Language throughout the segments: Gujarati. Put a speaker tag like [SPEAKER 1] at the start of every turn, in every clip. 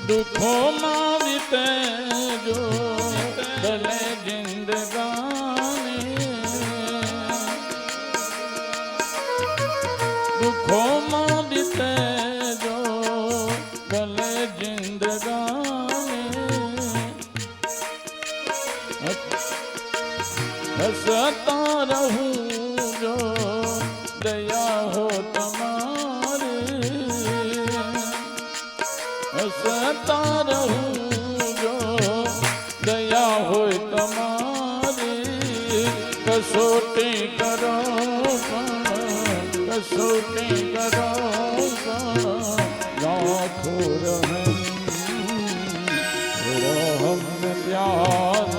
[SPEAKER 1] દુઃખોમાં વીતે જો ભલે જિંદગાની, દુઃખોમાં વીતે જો ભલે જિંદગાની, હસતા રહું જો દયા હો તમારી, હસતા રહું જો દયા હોય તમારી, કસોટી કરો કસોટી કરો લાખો રહમ પ્યાર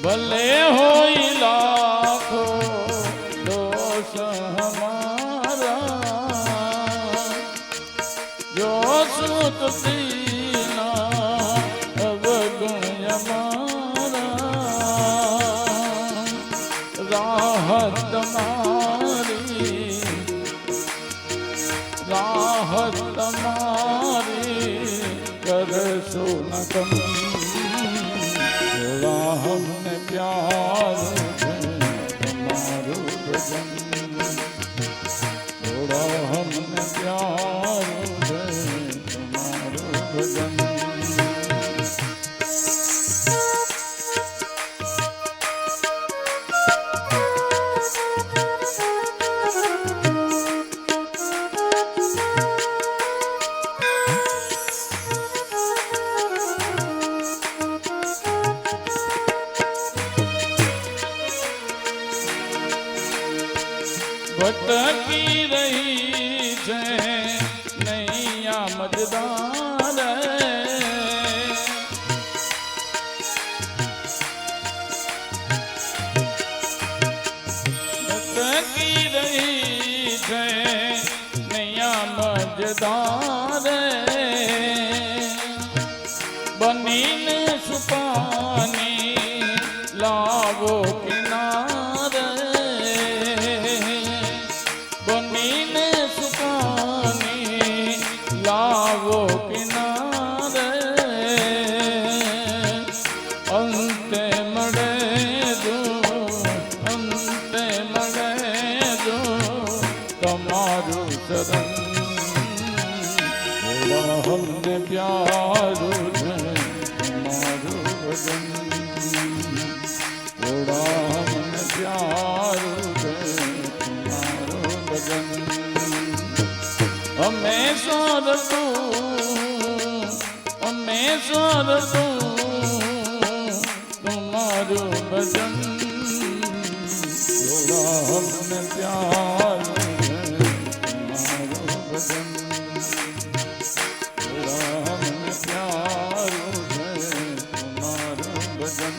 [SPEAKER 1] ભલે હોય લાખો દોષ હમારા, જો સુતતીના અવગુણ અમારા, રાહત તમારી કરશો ન કમ, હમને પ્યાર છે તમારું ભજન, થોડા હમને પ્યાર છે તમારું ભજન. ભટકી રહી છે નૈયા મજદાર, ભટકી રહી છે નૈયા મજદાર, બનીને સુપાની લાવો કિનારે, બનીને સુપાની લાવો કિનારે, અંતે મળે જો તમારું શરણ, હમને પ્યારું છે તમારું ભજન, થોડા હમને પ્યારું છે તમારું ભજન. હંમેશા રતું તમારું ભજન, થોડા હમને પ્યારું છે તમારું ભજન, થોડા હમને પ્યારું છે તમારું ભજન,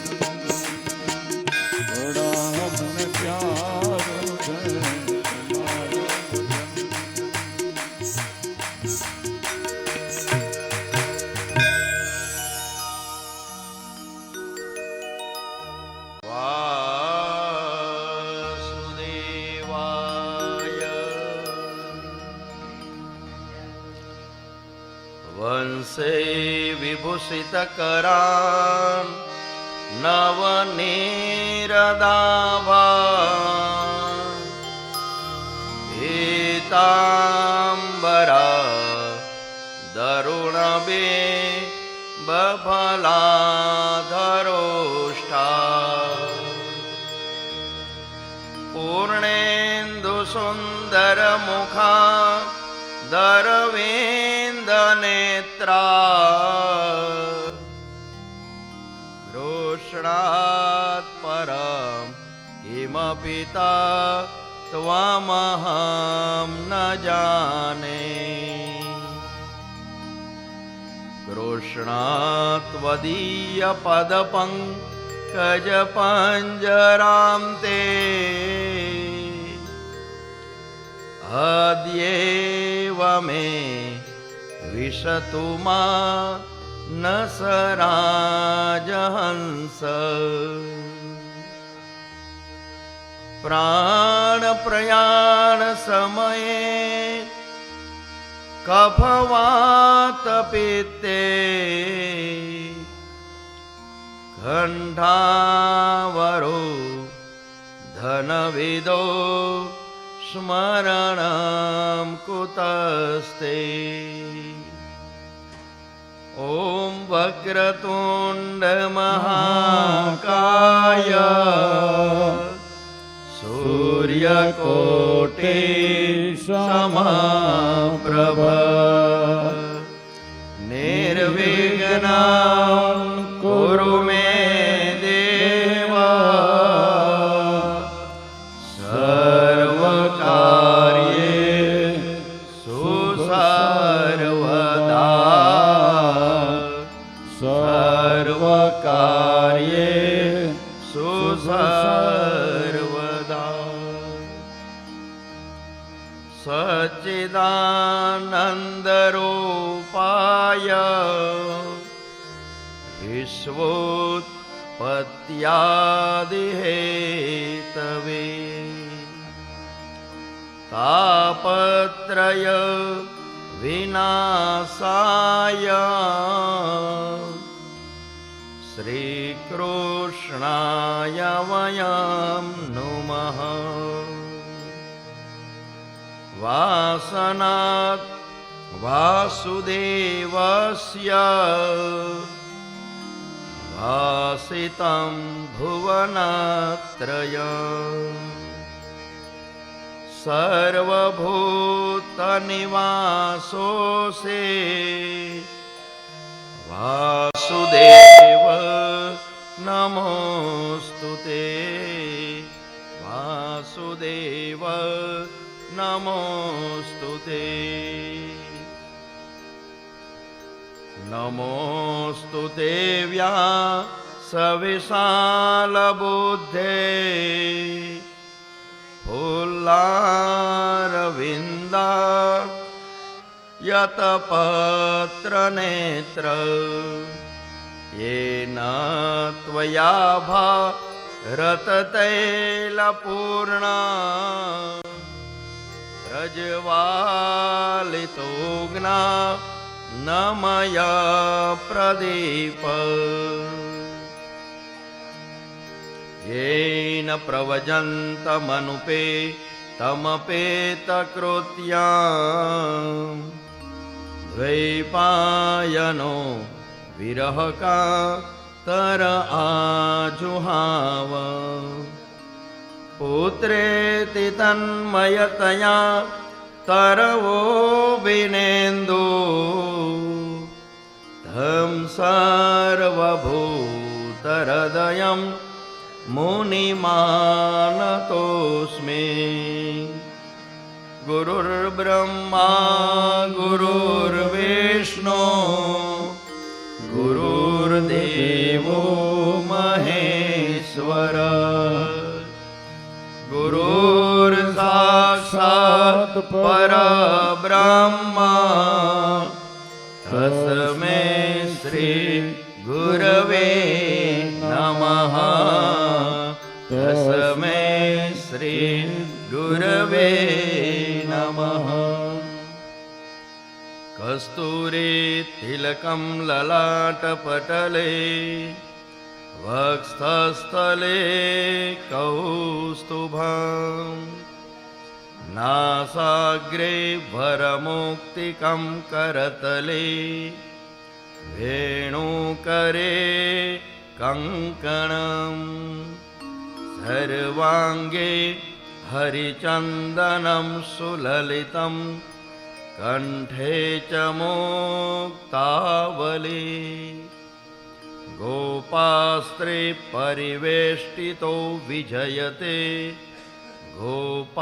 [SPEAKER 1] થોડા હમને પ્યારું છે તમારું
[SPEAKER 2] વંશે વિભૂષિત કરામ નવનીરદાભા, પીતાંબરા દરુણબે બફલાધરોષ્ઠા, પૂર્ણેન્દુ સુંદર મુખા દરવેન્દનેત્રા, કૃષ્ણાત પરમ કિમ પિતા ત્વમહં ન જાને, કૃષ્ણાત્વદીય પદપંકજ कज पंजरां ते अद्येव मे विशतु मा न सराजहंस प्राण प्रयाण समये कफवात पित्ते खंडावरो धनविदो स्मरणं कुतस्ते ॐ वक्रतुण्ड महाकाय सूर्यकोटि समप्रभ निर्विघ्नं कुरु मे देव सर्वकार्येषु सर्वदा सर्वकार्येषु सर्वदा सच्चिदानन्दरूपाय विश्वोत्पत्त्यादिहेतवे तापत्रय विनाशाय श्रीकृष्णाय वयं नुमः वासनात् वासुदेवस्य भासितं भुवनत्रयम् सर्वभूतनिवासोऽसि वासुदेव नमोऽस्तु ते वासुदेव नमोऽस्तु ते नमोऽस्तु ते व्यासविशालबुद्धे फुल्लारविन्दा यतपत्रनेत्र येन त्वया भारततैलपूर्णा प्रज्वालितो ज्ञा न मया प्रदीप येन प्रवजन्तमनुपे तमपेतकृत्या द्वैपायनो विरहकातर आजुहाव पुत्रेति तन्मयतया तरवो विनेन्दु तं सर्वभूतहृदयं मुनिमानतोऽस्मि गुरुर्ब्रह्मा गुरुर्विष्णु गुरुर्देवो महेश्वर गुरुर्साक्षात् परब्रह्मा तस्मै श्री गुरवे नमः तस्मै श्री गुरवे नमः कस्तूरी तिलकं ललाटपटले वक्षस्थले कौस्तुभं नासाग्रे वरमौक्तिकं करतले वेणुकरे कङ्कणं सर्वाङ्गे हरिचन्दनं सुललितं कंठे च मुक्तावली गोपास्त्रे परिवेष्टितो विजयते गोपालचूडामणि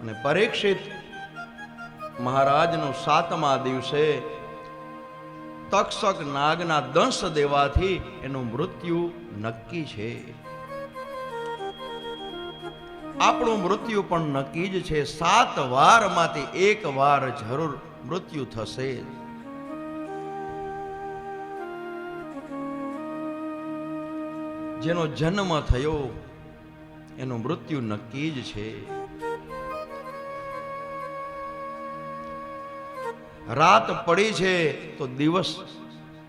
[SPEAKER 2] અને પરીક્ષિત મહારાજનું 7મા દિવસે તક્ષક નાગના દંશ દેવાથી એનું મૃત્યુ નક્કી છે. આપણું મૃત્યુ પણ નક્કી જ છે. 7 વારમાંથી 1 વાર જરૂર મૃત્યુ થશે. જેનો જન્મ થયો એનું મૃત્યુ નક્કી જ છે. રાત પડી છે તો દિવસ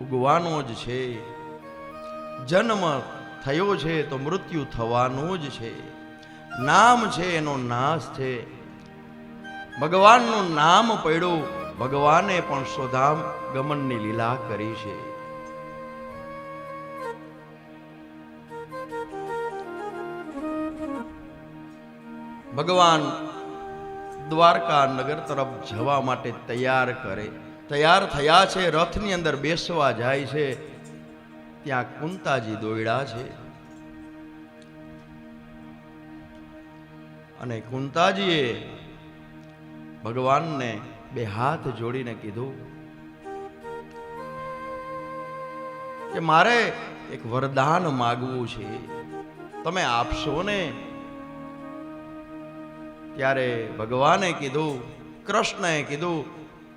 [SPEAKER 2] ઉગવાનો જ છે. જન્મ થયો છે તો મૃત્યુ થવાનું જ છે. નામ છે એનો નાશ છે. ભગવાનનું નામ પડ્યું, ભગવાને પણ સ્વધામ ગમનની લીલા કરી છે. ભગવાન દ્વારકા નગર તરફ જવા માટે તૈયાર થયા છે. રથની અંદર બેસવા જાય છે. ત્યાં કુંતાજી દોડ્યા છે અને કુંતાજીએ ભગવાનને 2 હાથ જોડીને કીધું કે મારે એક વરદાન માગવું છે, તમે આપશો ને? ત્યારે ભગવાને કીધું, કૃષ્ણએ કીધું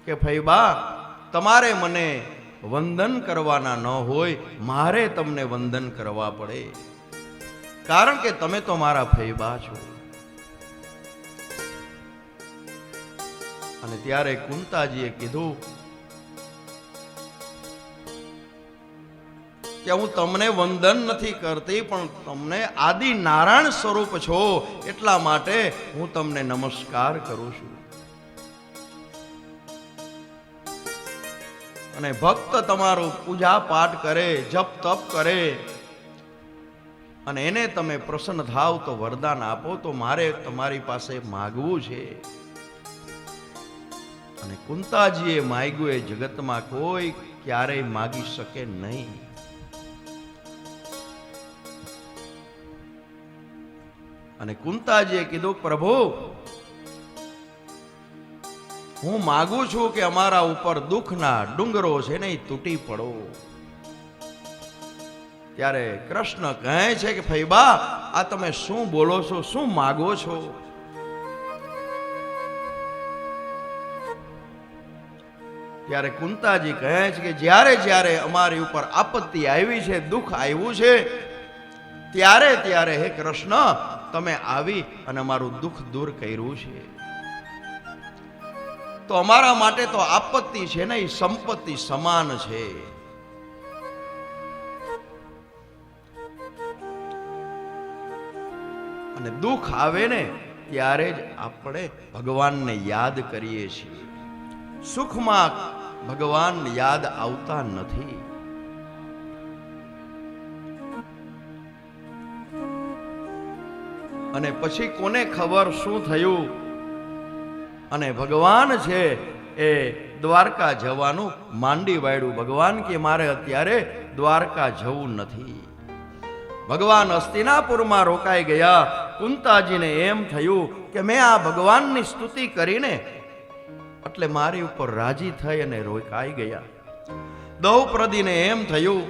[SPEAKER 2] કે ફૈબા, તમારે મને વંદન કરવાના ન હોય, મારે તમને વંદન કરવા પડે, કારણ કે તમે તો મારા ફૈબા છો. અને ત્યારે કુંતાજીએ કીધું કે હું તમને વંદન નથી કરતી, પણ તમને આદિ નારાયણ સ્વરૂપ છો એટલા માટે હું તમને નમસ્કાર કરું છું. અને ભક્ત તમારું પૂજા પાઠ કરે, જપ તપ કરે અને એને તમે પ્રસન્ન થાવ તો વરદાન આપો, તો મારે તમારી પાસે માગવું છે. અને કુંતાજીએ માગ્યું એ જગતમાં કોઈ ક્યારેય માગી શકે નહીં. અને કુંતાજીએ કીધું, પ્રભુ, હું માગું છું કે અમારા ઉપર દુઃખના ડુંગરો છે ને એ તૂટી પડો. ત્યારે કૃષ્ણ કહે છે કે ફૈબા, આ તમે શું બોલો છો, શું માગો છો? ત્યારે કુંતાજી કહે છે કે જ્યારે જ્યારે અમારી ઉપર આપત્તિ આવી છે, દુઃખ આવ્યું છે, ત્યારે ત્યારે હે કૃષ્ણ, તમે આવી અને અમારું દુઃખ દૂર કર્યું છે. તો અમારા માટે તો આપત્તિ છે ને એ સંપત્તિ સમાન છે. અને દુઃખ આવે ને ત્યારે જ આપણે ભગવાનને યાદ કરીએ છીએ. સુખમાં ભગવાન યાદ આવતા નથી. અને પછી કોને ખબર શું થયું? અને ભગવાન છે એ દ્વારકા જવાનું માંડી વાળ્યું. ભગવાન કે મારે અત્યારે દ્વારકા જવું નથી. ભગવાન હસ્તિનાપુરમાં રોકાઈ ગયા. કુંતાજીને એમ થયું કે મેં આ ભગવાનની સ્તુતિ કરીને એટલે મારી ઉપર રાજી થઈ અને રોકાઈ ગયા. દ્રૌપદીને એમ થયું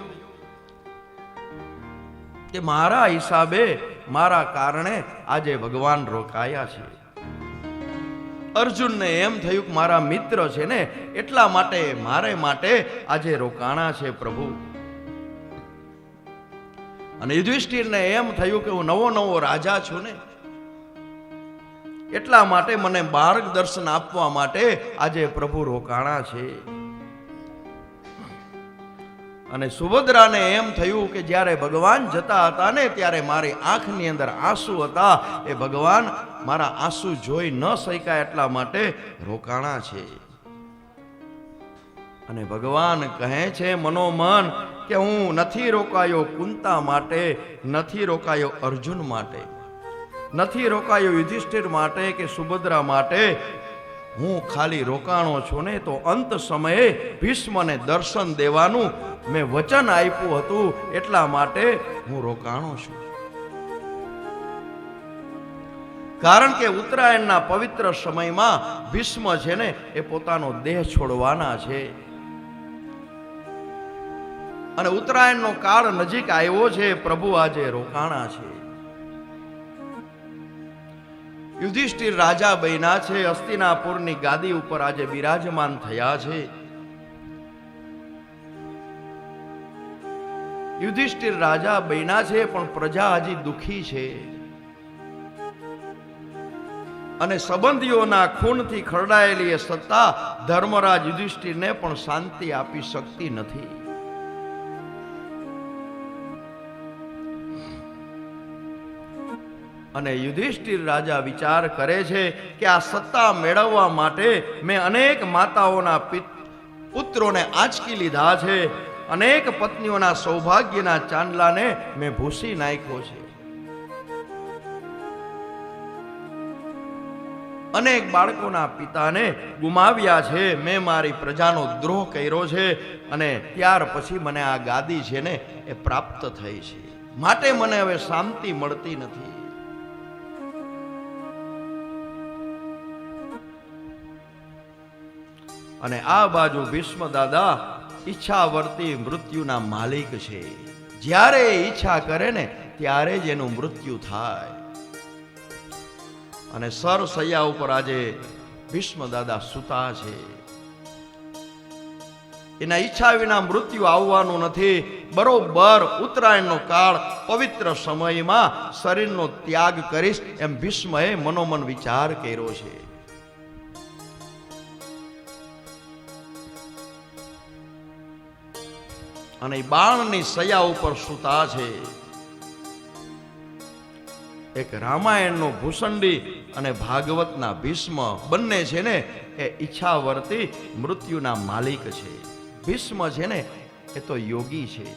[SPEAKER 2] કે મારા હિસાબે, મારા કારણે આજે ભગવાન રોકાયા છે. અર્જુનને એમ થયું કે મારા મિત્ર છે ને એટલા માટે મારે માટે આજે રોકાણા છે પ્રભુ. અને યુધિષ્ઠિરને એમ થયું કે હું નવો રાજા છું ને એટલા માટે મને માર્ગદર્શન આપવા માટે આજે પ્રભુ રોકાણા છે. અને સુભદ્રાને એમ થયું કે જ્યારે ભગવાન જતા હતા ને ત્યારે મારી આંખની અંદર આંસુ હતા, એ ભગવાન મારા આંસુ જોઈ ન શક્યા એટલા માટે રોકાણા છે. અને ભગવાન કહે છે મનોમન કે હું નથી રોકાયો કુંતા માટે, નથી રોકાયો અર્જુન માટે, નથી રોકાયો યુધિષ્ઠિર માટે કે સુભદ્રા માટે. હું ખાલી રોકાણો છું ને તો અંત સમયે ભીષ્મને દર્શન દેવાનું મેં વચન આપ્યું હતું એટલા માટે હું રોકાણો છું. કારણ કે ઉત્તરાયણના પવિત્ર સમયમાં ભીષ્મ છે ને એ પોતાનો દેહ છોડવાના છે અને ઉત્તરાયણનો કાળ નજીક આવ્યો છે. પ્રભુ આજે રોકાણા છે. યુધિષ્ઠિર રાજા બન્યા છે. હસ્તિનાપુરની ગાદી ઉપર આજે બિરાજમાન થયા છે. યુધિષ્ઠિર રાજા બન્યા છે, પણ પ્રજા હજી દુખી છે અને સંબંધીઓના ખૂનથી ખરડાયેલી એ સત્તા ધર્મરાજ યુધિષ્ઠિરને પણ શાંતિ આપી શકતી નથી. અને યુધિષ્ઠિર રાજા વિચાર કરે છે કે આ સત્તા મેળવવા માટે મેં અનેક માતાઓના પુત્રોને આંચકી લીધા છે, અનેક પત્નીઓના સૌભાગ્યના ચાંદલાને મેં ભૂસી નાખ્યો છે, અનેક બાળકોના પિતાને ગુમાવ્યા છે, મેં મારી પ્રજાનો દ્રોહ કર્યો છે અને ત્યાર પછી મને આ ગાદી છે ને એ પ્રાપ્ત થઈ છે, માટે મને હવે શાંતિ મળતી નથી. અને આ બાજુ ભીષ્મ દાદા ઈચ્છાવર્તી મૃત્યુના માલિક છે. જ્યારે ઈચ્છા કરે ને ત્યારે જ એનું મૃત્યુ થાય. અને સરસૈયા ઉપર આજે ભીષ્મ દાદા સૂતા છે. એના ઈચ્છા વિના મૃત્યુ આવવાનું નથી. બરોબર ઉત્તરાયણનો કાળ પવિત્ર સમયમાં શરીરનો ત્યાગ કરીશ એમ ભીષ્મએ મનોમન વિચાર કર્યો છે. અને બાણની સયા ઉપર સૂતા છે. એક રામાયણનો ભૂષંડી અને ભાગવતના ભીષ્મ બંને છે ને એ ઈચ્છાવર્તી મૃત્યુના માલિક છે. ભીષ્મ છે ને એ તો યોગી છે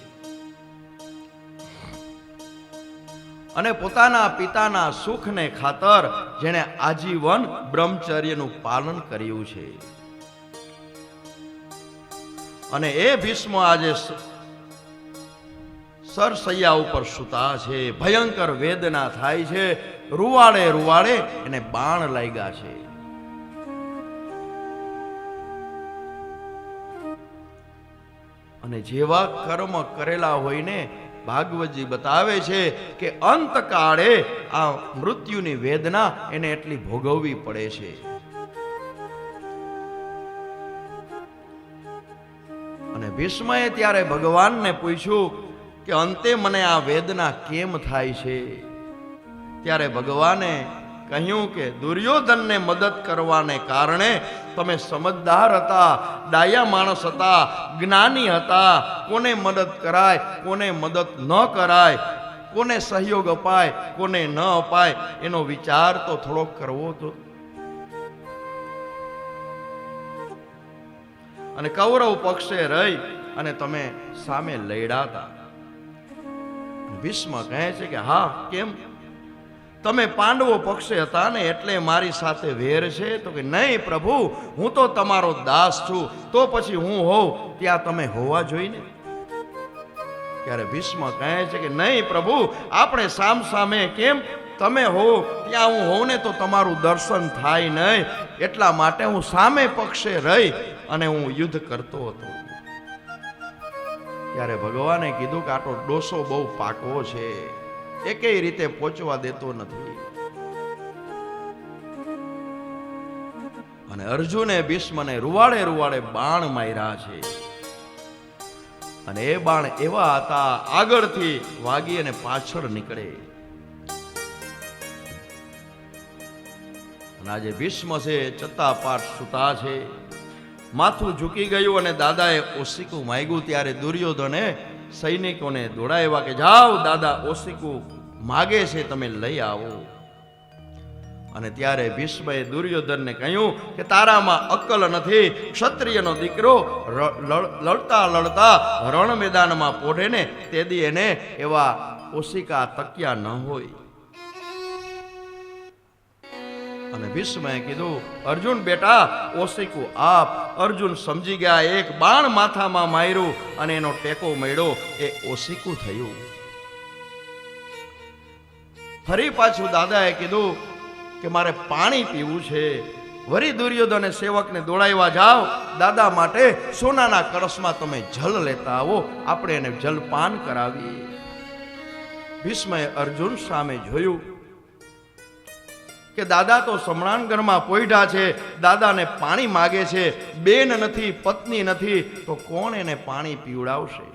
[SPEAKER 2] અને પોતાના પિતાના સુખને ખાતર જેણે આજીવન બ્રહ્મચર્યનું પાલન કર્યું છે. અને એ ભીષ્મ આજે સરસૈયા ઉપર સૂતા છે. ભયંકર વેદના થાય છે. રૂવાડે રૂવાડે એને બાણ લાગ્યા છે. અને જેવા કર્મ કરેલા હોય ને ભાગવતજી બતાવે છે કે અંતકાળે આ મૃત્યુની વેદના એને એટલી ભોગવવી પડે છે. અને ભીષ્મએ ત્યારે ભગવાનને પૂછ્યું કે અંતે મને આ વેદના કેમ થાય છે? ત્યારે ભગવાને કહ્યું કે દુર્યોધનને મદદ કરવાને કારણે તમે સમજદાર હતા, ડાયા માણસ હતા, જ્ઞાની હતા. કોને મદદ કરાય, કોને મદદ ન કરાય, કોને સહયોગ અપાય, કોને ન અપાય, એનો વિચાર તો થોડોક કરવો તો. અને કૌરવ પક્ષે રહી અને તમે સામે લડ્યા. ભીષ્મ કહે છે કે હા, કેમ? તમે પાંડવો પક્ષે હતા ને એટલે મારી સાથે વેર છે? તો કે નહીં પ્રભુ, હું તો તમારો દાસ છું, તો પછી હું હોઉં ત્યાં તમે હોવા જોઈને. ત્યારે ભીષ્મ કહે છે કે નહીં પ્રભુ, આપણે સામ સામે કેમ? તમે હો ત્યાં હું હોઉં ને તો તમારું દર્શન થાય નહીં, એટલા માટે હું સામે પક્ષે રહી અને હું યુદ્ધ કરતો હતો. ત્યારે ભગવાને કીધું કે આટલો ડોસો બહુ પાકવો છે, એકેય રીતે પહોંચવા દેતો નથી. અને અર્જુને ભીષ્મને રૂવાડે રૂવાડે બાણ માર્યા છે. અને એ બાણ એવા હતા આગળથી વાગી અને પાછળ નીકળે. અને આજે ભીષ્મ છે ચત્તાપાટ સૂતા છે, માથું ઝૂકી ગયું અને દાદાએ ઓશિકું માંગ્યું. ત્યારે દુર્યોધને સૈનિકોને દોડાવ્યા કે જાઓ, દાદા ઓશિકું માગે છે, તમે લઈ આવો. અને ત્યારે ભીષ્મએ દુર્યોધનને કહ્યું કે તારામાં અક્કલ નથી. ક્ષત્રિયનો દીકરો લડતા લડતા રણ મેદાનમાં પોઢે ને તેદી એને એવા ઓશિકા તક્યા ન હોય. અને ભીષ્મએ કીધું અર્જુન બેટા ઓશિકું આપ. અર્જુન સમજી ગયા, એક બાણ માથામાં માર્યું અને એનો ટેકો મળ્યો, એ ઓશિકું થયું. ફરી પાછું દાદાએ કીધું કે મારે પાણી પીવું છે. વરી દુર્યોધને સેવકને દોડાવ્યા, જાઓ દાદા માટે સોનાના કળશમાં તમે જલ લેતા આવો, આપણે એને જલપાન કરાવીએ. ભીષ્મએ અર્જુન સામે જોયું કે દાદા તો સમણાંગણમાં પોઈઢા છે, દાદાને પાણી માગે છે, બેન નથી, પત્ની નથી, તો કોણ એને પાણી પીવડાવશે?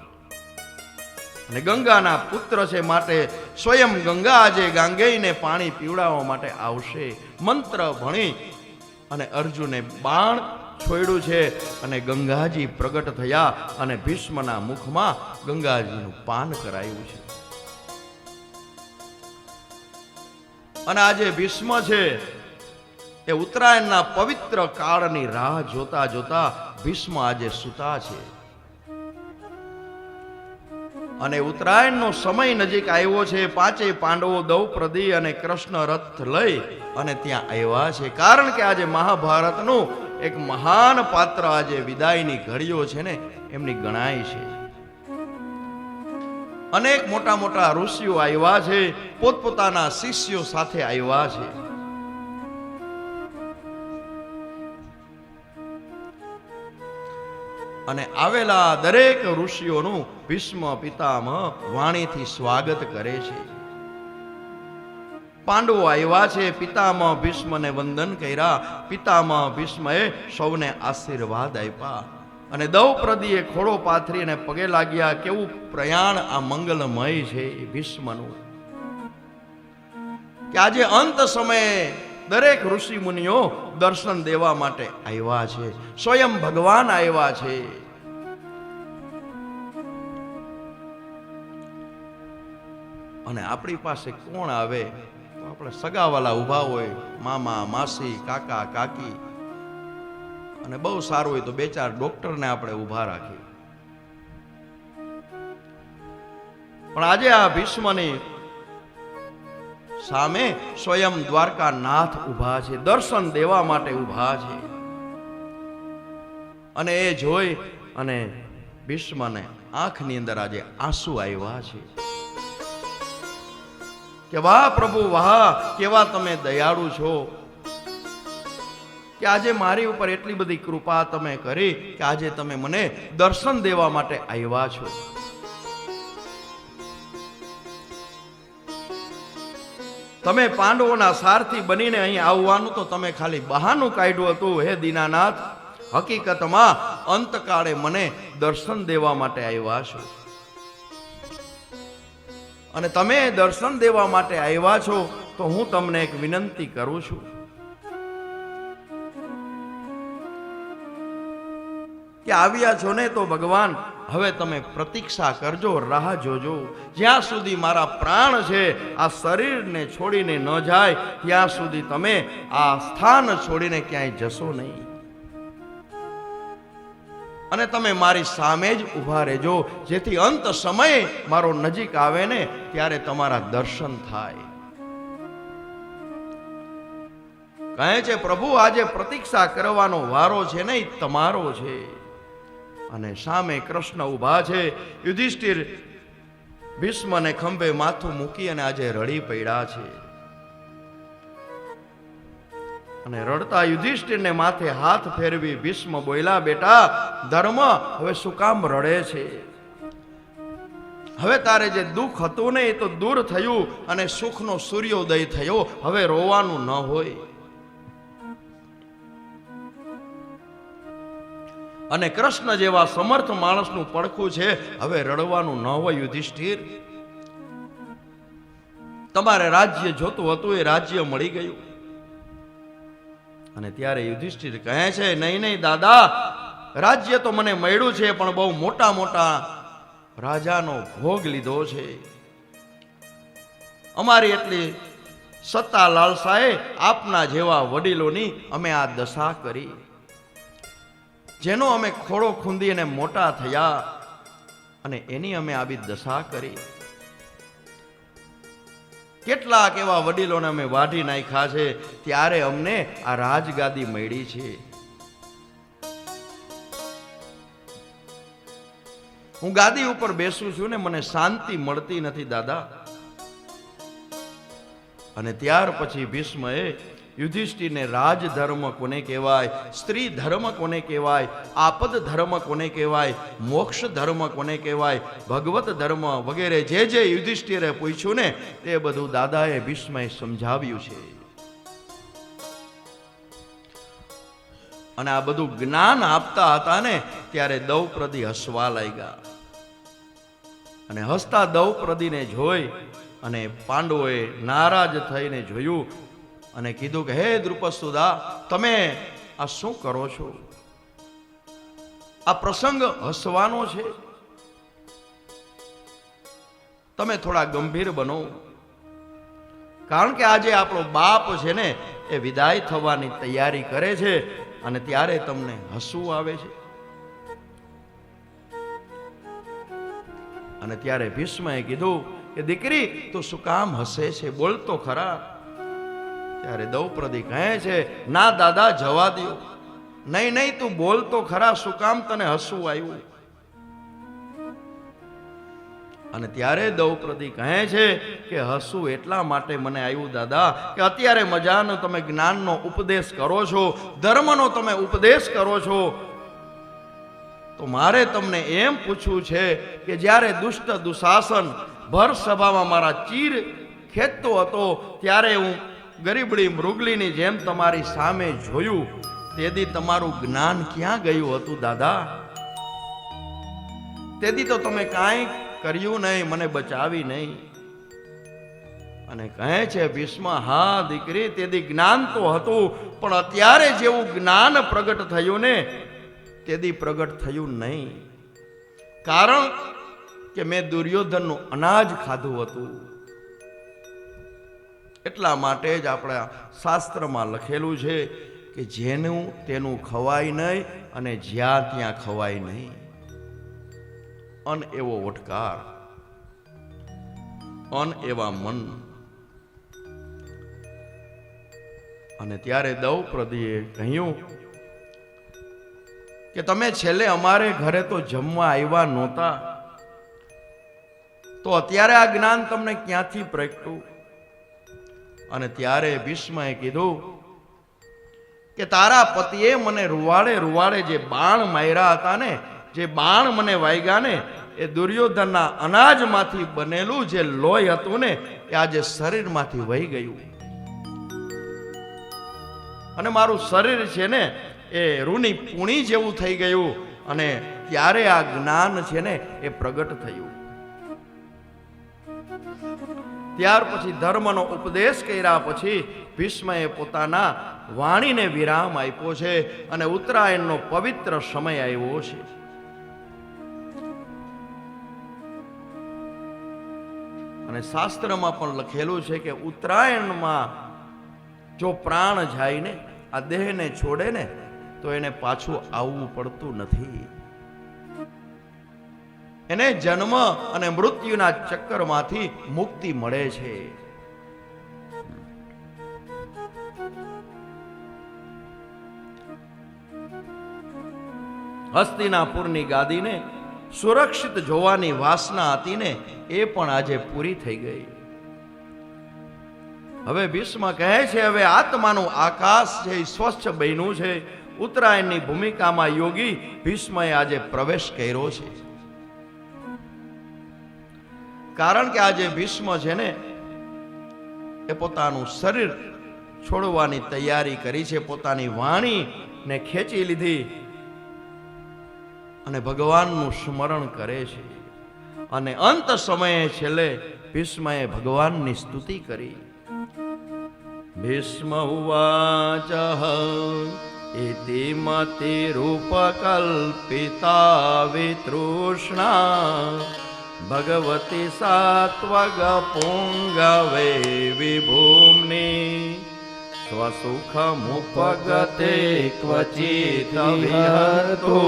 [SPEAKER 2] અને ગંગાના પુત્ર છે, માટે સ્વયં ગંગા આજે ગાંગેયને પાણી પીવડાવવા માટે આવશે. મંત્ર ભણી અને અર્જુને બાણ છોડ્યું છે અને ગંગાજી પ્રગટ થયા અને ભીષ્મના મુખમાં ગંગાજીનું પાન કરાયું છે. અને આજે ભીષ્મ છે એ ઉત્તરાયણના પવિત્ર કાળની રાહ જોતા જોતા ભીષ્મ આજે સૂતા છે. અને ઉત્તરાયણનો સમય નજીક આવ્યો છે. પાંચેય પાંડવો દ્રૌપદી અને કૃષ્ણ રથ લઈ અને ત્યાં આવ્યા છે. કારણ કે આજે મહાભારતનું એક મહાન પાત્ર આજે વિદાયની ઘડીઓ છે ને એમની ગણાય છે. અનેક મોટા મોટા ઋષિઓ આવ્યા છે, પોતપોતાના શિષ્યો સાથે આવ્યા છે. અને આવેલા દરેક ઋષિઓનું ભીષ્મ પિતામહ વાણીથી સ્વાગત કરે છે. પાંડવો આવ્યા છે, પિતામહ ભીષ્મને વંદન કર્યા. પિતામહ ભીષ્મએ સૌને આશીર્વાદ આપ્યા અને દ્રૌપદીએ ખોળો પાથરી અને પગે લાગ્યા. કેવું પ્રયાણ આ મંગલમય છે ભીષ્મનું, કે આજે અંત સમયે દરેક ઋષિ મુનિઓ દર્શન દેવા માટે આવ્યા છે. સ્વયં ભગવાન આવ્યા છે. અને આપણી પાસે કોણ આવે? તો આપણે સગાવાલા ઊભા હોય, મામા માસી કાકા કાકી, અને બહુ સારું હોય તો બે ચાર ડોક્ટરને આપણે ઊભા રાખીએ. પણ આજે આ ભીષ્મની સામે સ્વયં દ્વારકાનાથ ઊભા છે, દર્શન દેવા માટે ઊભા છે. અને એ જોઈ અને ભીષ્મને આંખની અંદર આજે આંસુ આવ્યા છે કે વાહ પ્રભુ વાહ, કેવા તમે દયાળુ છો, કે આજે મારી ઉપર એટલી બધી કૃપા તમે કરી કે આજે તમે મને દર્શન દેવા માટે આવ્યા છો. તમે પાંડવોના સારથી બનીને અહીં આવવાનું તો તમે ખાલી બહાનું કાઢ્યું હતું. હે દીનાનાથ, હકીકતમાં અંતકાળે મને દર્શન દેવા માટે આવ્યા છો. અને તમે દર્શન દેવા માટે આવ્યા છો તો હું તમને એક વિનંતી કરું છું કે આવ્યા છો ને તો ભગવાન હવે તમે પ્રતીક્ષા કરજો, રાહ જોજો. જ્યાં સુધી મારા પ્રાણ છે આ શરીરને છોડીને ન જાય ત્યાં સુધી તમે આ સ્થાન છોડીને ક્યાંય જશો નહીં. અને તમે મારી સામે જ ઊભા રહેજો, જેથી અંત સમય મારો નજીક આવે ને ત્યારે તમારા દર્શન થાય. કહે છે પ્રભુ આજે પ્રતીક્ષા કરવાનો વારો છે ને તમારો છે. અને સામે કૃષ્ણ ઊભા છે. યુધિષ્ઠિર ભીષ્મને ખંભે માથું મૂકી અને આજે રડી પડ્યા છે. અને રડતા યુધિષ્ઠિરને માથે હાથ ફેરવી ભીષ્મ બોલ્યા, બેટા ધર્મ હવે શું કામ રડે છે? હવે તારે જે દુઃખ હતું ને એ તો દૂર થયું અને સુખનો સૂર્યોદય થયો. હવે રોવાનું ન હોય. અને કૃષ્ણ જેવા સમર્થ માણસનું પડખું છે, હવે રડવાનું ન હોય. યુધિષ્ઠિર, તમારે રાજ્ય જોતું હતું એ રાજ્ય મળી ગયું. અને ત્યારે યુધિષ્ઠિર કહે છે, નહીં નહીં દાદા, રાજ્ય તો મને મળ્યું છે પણ બહુ મોટા મોટા રાજાનો ભોગ લીધો છે. અમારી એટલી સત્તા લાલસાએ આપના જેવા વડીલોની અમે આ દશા કરી, જેનો અમે ખોળો ખૂંદી અને મોટા થયા અને એની અમે આવી દશા કરી. કેટલાક એવા વડીલોને અમે વાઢી નાખ્યા છે, ત્યારે અમને આ રાજગાદી મળી છે. હું ગાદી ઉપર બેસું છું ને મને શાંતિ મળતી નથી દાદા. અને ત્યાર પછી ભીષ્મએ યુધિષ્ઠિરને રાજ ધર્મ કોને કહેવાય, સ્ત્રી ધર્મ કોને કહેવાય, આપદ ધર્મ કોને કહેવાય, મોક્ષ ધર્મ કોને કહેવાય, ભગવત ધર્મ વગેરે જે જે યુધિષ્ઠિરે પૂછ્યું ને તે બધું દાદાએ ભીષ્મએ સમજાવ્યું છે. અને આ બધું જ્ઞાન આપતા હતા ને ત્યારે દ્રૌપદી હસવા લાગ્યા. અને હસતા દ્રૌપદીને જોઈ અને પાંડવોએ નારાજ થઈને જોયું અને કીધું કે હે દ્રુપદસુદા, તમે આ શું કરો છો? આ પ્રસંગ હસવાનો છે? તમે થોડા ગંભીર બનો, કારણ કે આજે આપણો બાપ છે ને એ વિદાય થવાની તૈયારી કરે છે અને ત્યારે તમને હસવું આવે છે. અને ત્યારે ભીષ્મએ કીધું કે દીકરી તું શું કામ હસે છે, બોલ તો ખરા. ત્યારે દ્રૌપદી કહે છે, ના દાદા જવા દો. નહીં નહીં તું બોલ તો ખરા, શું કામ તને હસવું આવ્યું? અને ત્યારે દ્રૌપદી કહે છે કે હસવું એટલા માટે મને આવ્યું દાદા કે અત્યારે મજાનો તમે જ્ઞાનનો ઉપદેશ કરો છો, ધર્મનો તમે ઉપદેશ કરો છો, તો મારે તમને એમ પૂછવું છે કે જ્યારે દુષ્ટ દુશાસન ભર સભામાં મારા ચીર ખેંચતો હતો ત્યારે હું ગરીબડી મૃગલીની જેમ તમારી સામે જોયું, તેથી તમારું જ્ઞાન ક્યાં ગયું હતું દાદા? તેથી તો તમે કાંઈ કર્યું નહીં, મને બચાવી નહીં. અને કહે છે ભીષ્મ, હા દીકરી, તેથી જ્ઞાન તો હતું, પણ અત્યારે જેવું જ્ઞાન પ્રગટ થયું ને તેથી પ્રગટ થયું નહીં. કારણ કે મેં દુર્યોધનનું અનાજ ખાધું હતું. એટલા માટે જ આપણા શાસ્ત્રમાં લખેલું છે કે જેનું તેનું ખવાય નહીં અને જ્યાં ત્યાં ખવાય નહીં. અન એવો ઓટકાર, અન એવા મન. અને ત્યારે દ્રૌપદીએ કહ્યું કે તમે છેલ્લે અમારે ઘરે તો જમવા આવ્યા નહોતા, તો અત્યારે આ જ્ઞાન તમને ક્યાંથી પ્રગટ્યું? અને ત્યારે ભીષ્મએ કીધું કે તારા પતિએ મને રૂવાડે રૂવાડે જે બાણ માર્યા હતા ને, જે બાણ મને વાગ્યા ને, એ દુર્યોધનના અનાજમાંથી બનેલું જે લોહી હતું ને એ આજે શરીરમાંથી વહી ગયું. અને મારું શરીર છે ને એ રૂની પૂણી જેવું થઈ ગયું. અને ત્યારે આ જ્ઞાન છે ને એ પ્રગટ થયું. ત્યાર પછી ધર્મનો ઉપદેશ કર્યા પછી ભીષ્મએ પોતાના વાણીને વિરામ આપ્યો છે અને ઉત્તરાયણનો પવિત્ર સમય આવ્યો છે. અને શાસ્ત્રમાં પણ લખેલું છે કે ઉત્તરાયણમાં જો પ્રાણ જાય ને, આ દેહને છોડે ને, તો એને પાછું આવવું પડતું નથી. એને જન્મ અને મૃત્યુના ચક્કરમાંથી મુક્તિ મળે છે. હસ્તિનાપુરની ગાદીને સુરક્ષિત જોવાની વાસના હતી ને એ પણ આજે પૂરી થઈ ગઈ. હવે ભીષ્મ કહે છે હવે આત્માનું આકાશ છે એ સ્વચ્છ બન્યું છે. ઉત્તરાયણની ભૂમિકામાં યોગી ભીષ્મએ આજે પ્રવેશ કર્યો છે. કારણ કે આજે ભીષ્મ છે ને એ પોતાનું શરીર છોડવાની તૈયારી કરી છે, પોતાની વાણીને ખેંચી લીધી અને ભગવાનનું સ્મરણ કરે છે. અને અંત સમયે છેલ્લે ભીષ્મએ ભગવાનની સ્તુતિ કરી. ભીષ્મ ઉવાચ ઇતિ મતિ રૂપકલ્પિતા વિતૃષ્ણા ભગવતી સાત્વગ પુંગવે વિભૂમ્ની સ્વસુખમુપગતે ક્વચિત વિહર્તો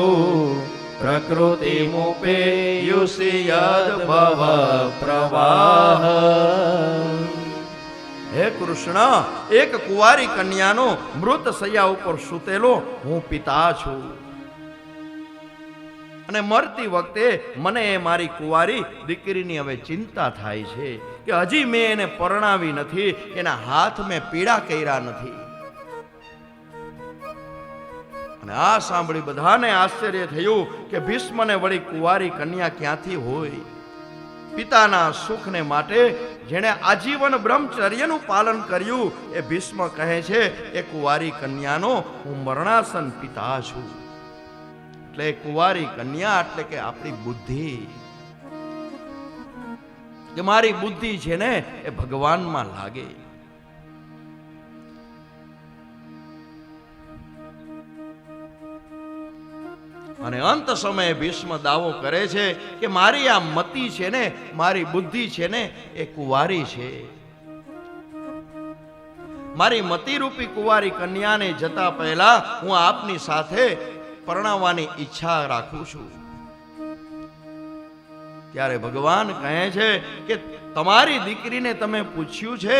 [SPEAKER 2] પ્રકૃતિમુપેયુષિ યદ્ભવ પ્રવાહ. હે કૃષ્ણ, એક કુંવારી કન્યાનો મૃત શૈયા ઉપર સૂતેલો હું પિતા છું. અને મરતી વખતે મને એ મારી કુંવારી દીકરીની હવે ચિંતા થાય છે કે હજી મેં એને પરણાવી નથી, એના હાથ મેં પીડા કર્યા નથી. અને આ સાંભળી બધાને આશ્ચર્ય થયું કે ભીષ્મને વળી કુંવારી કન્યા ક્યાંથી હોય. પિતાના સુખને માટે જેણે આજીવન બ્રહ્મચર્યનું પાલન કર્યું એ ભીષ્મ કહે છે એ કુંવારી કન્યાનો હું મરણાસન પિતા છું. એટલે કુંવારી કન્યા એટલે કે આપણી બુદ્ધિ, કે મારી બુદ્ધિ છે ને એ ભગવાનમાં લાગે. અને અંત સમયે ભીષ્મ દાવો કરે છે કે મારી આ મતિ છે ને, મારી બુદ્ધિ છે ને એ કુંવારી છે. મારી મતિરૂપી કુંવારી કન્યાને જતા પહેલા હું આપની સાથે પરણાવવાની ઈચ્છા રાખું છું. ત્યારે ભગવાન કહે છે કે તમારી દીકરીને તમે પૂછ્યું છે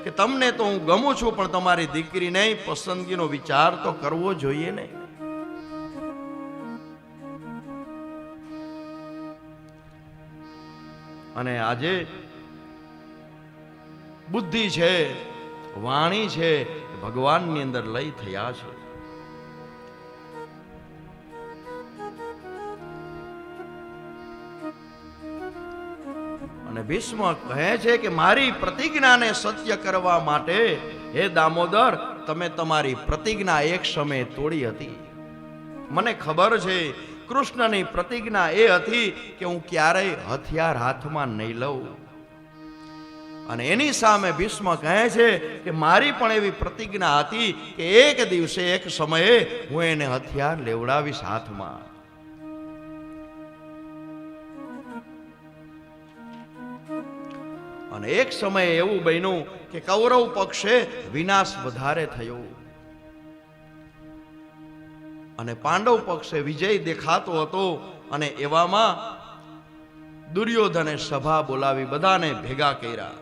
[SPEAKER 2] કે તમને તો હું ગમું છું, પણ તમારી દીકરીને પસંદગીનો વિચાર તો કરવો જોઈએ ને. અને આજે બુદ્ધિ છે, વાણી છે, ભગવાનની અંદર લઈ થયા છે. અને ભીષ્મ કહે છે કે મારી પ્રતિજ્ઞાને સત્ય કરવા માટે હે દામોદર તમે તમારી પ્રતિજ્ઞા એક સમયે તોડી હતી. મને ખબર છે કૃષ્ણની પ્રતિજ્ઞા એ હતી કે હું ક્યારેય હથિયાર હાથમાં નહીં લઉં. અને એની સામે ભીષ્મ કહે છે કે મારી પણ એવી પ્રતિજ્ઞા હતી કે એક દિવસે એક સમયે હું એને હથિયાર લેવડાવીશ હાથમાં. અને એક સમયે એવું બન્યું કે કૌરવ પક્ષે વિનાશ વધારે થયો અને પાંડવ પક્ષે વિજય દેખાતો હતો. અને એવામાં દુર્યોધને સભા બોલાવી બધાને ભેગા કર્યા.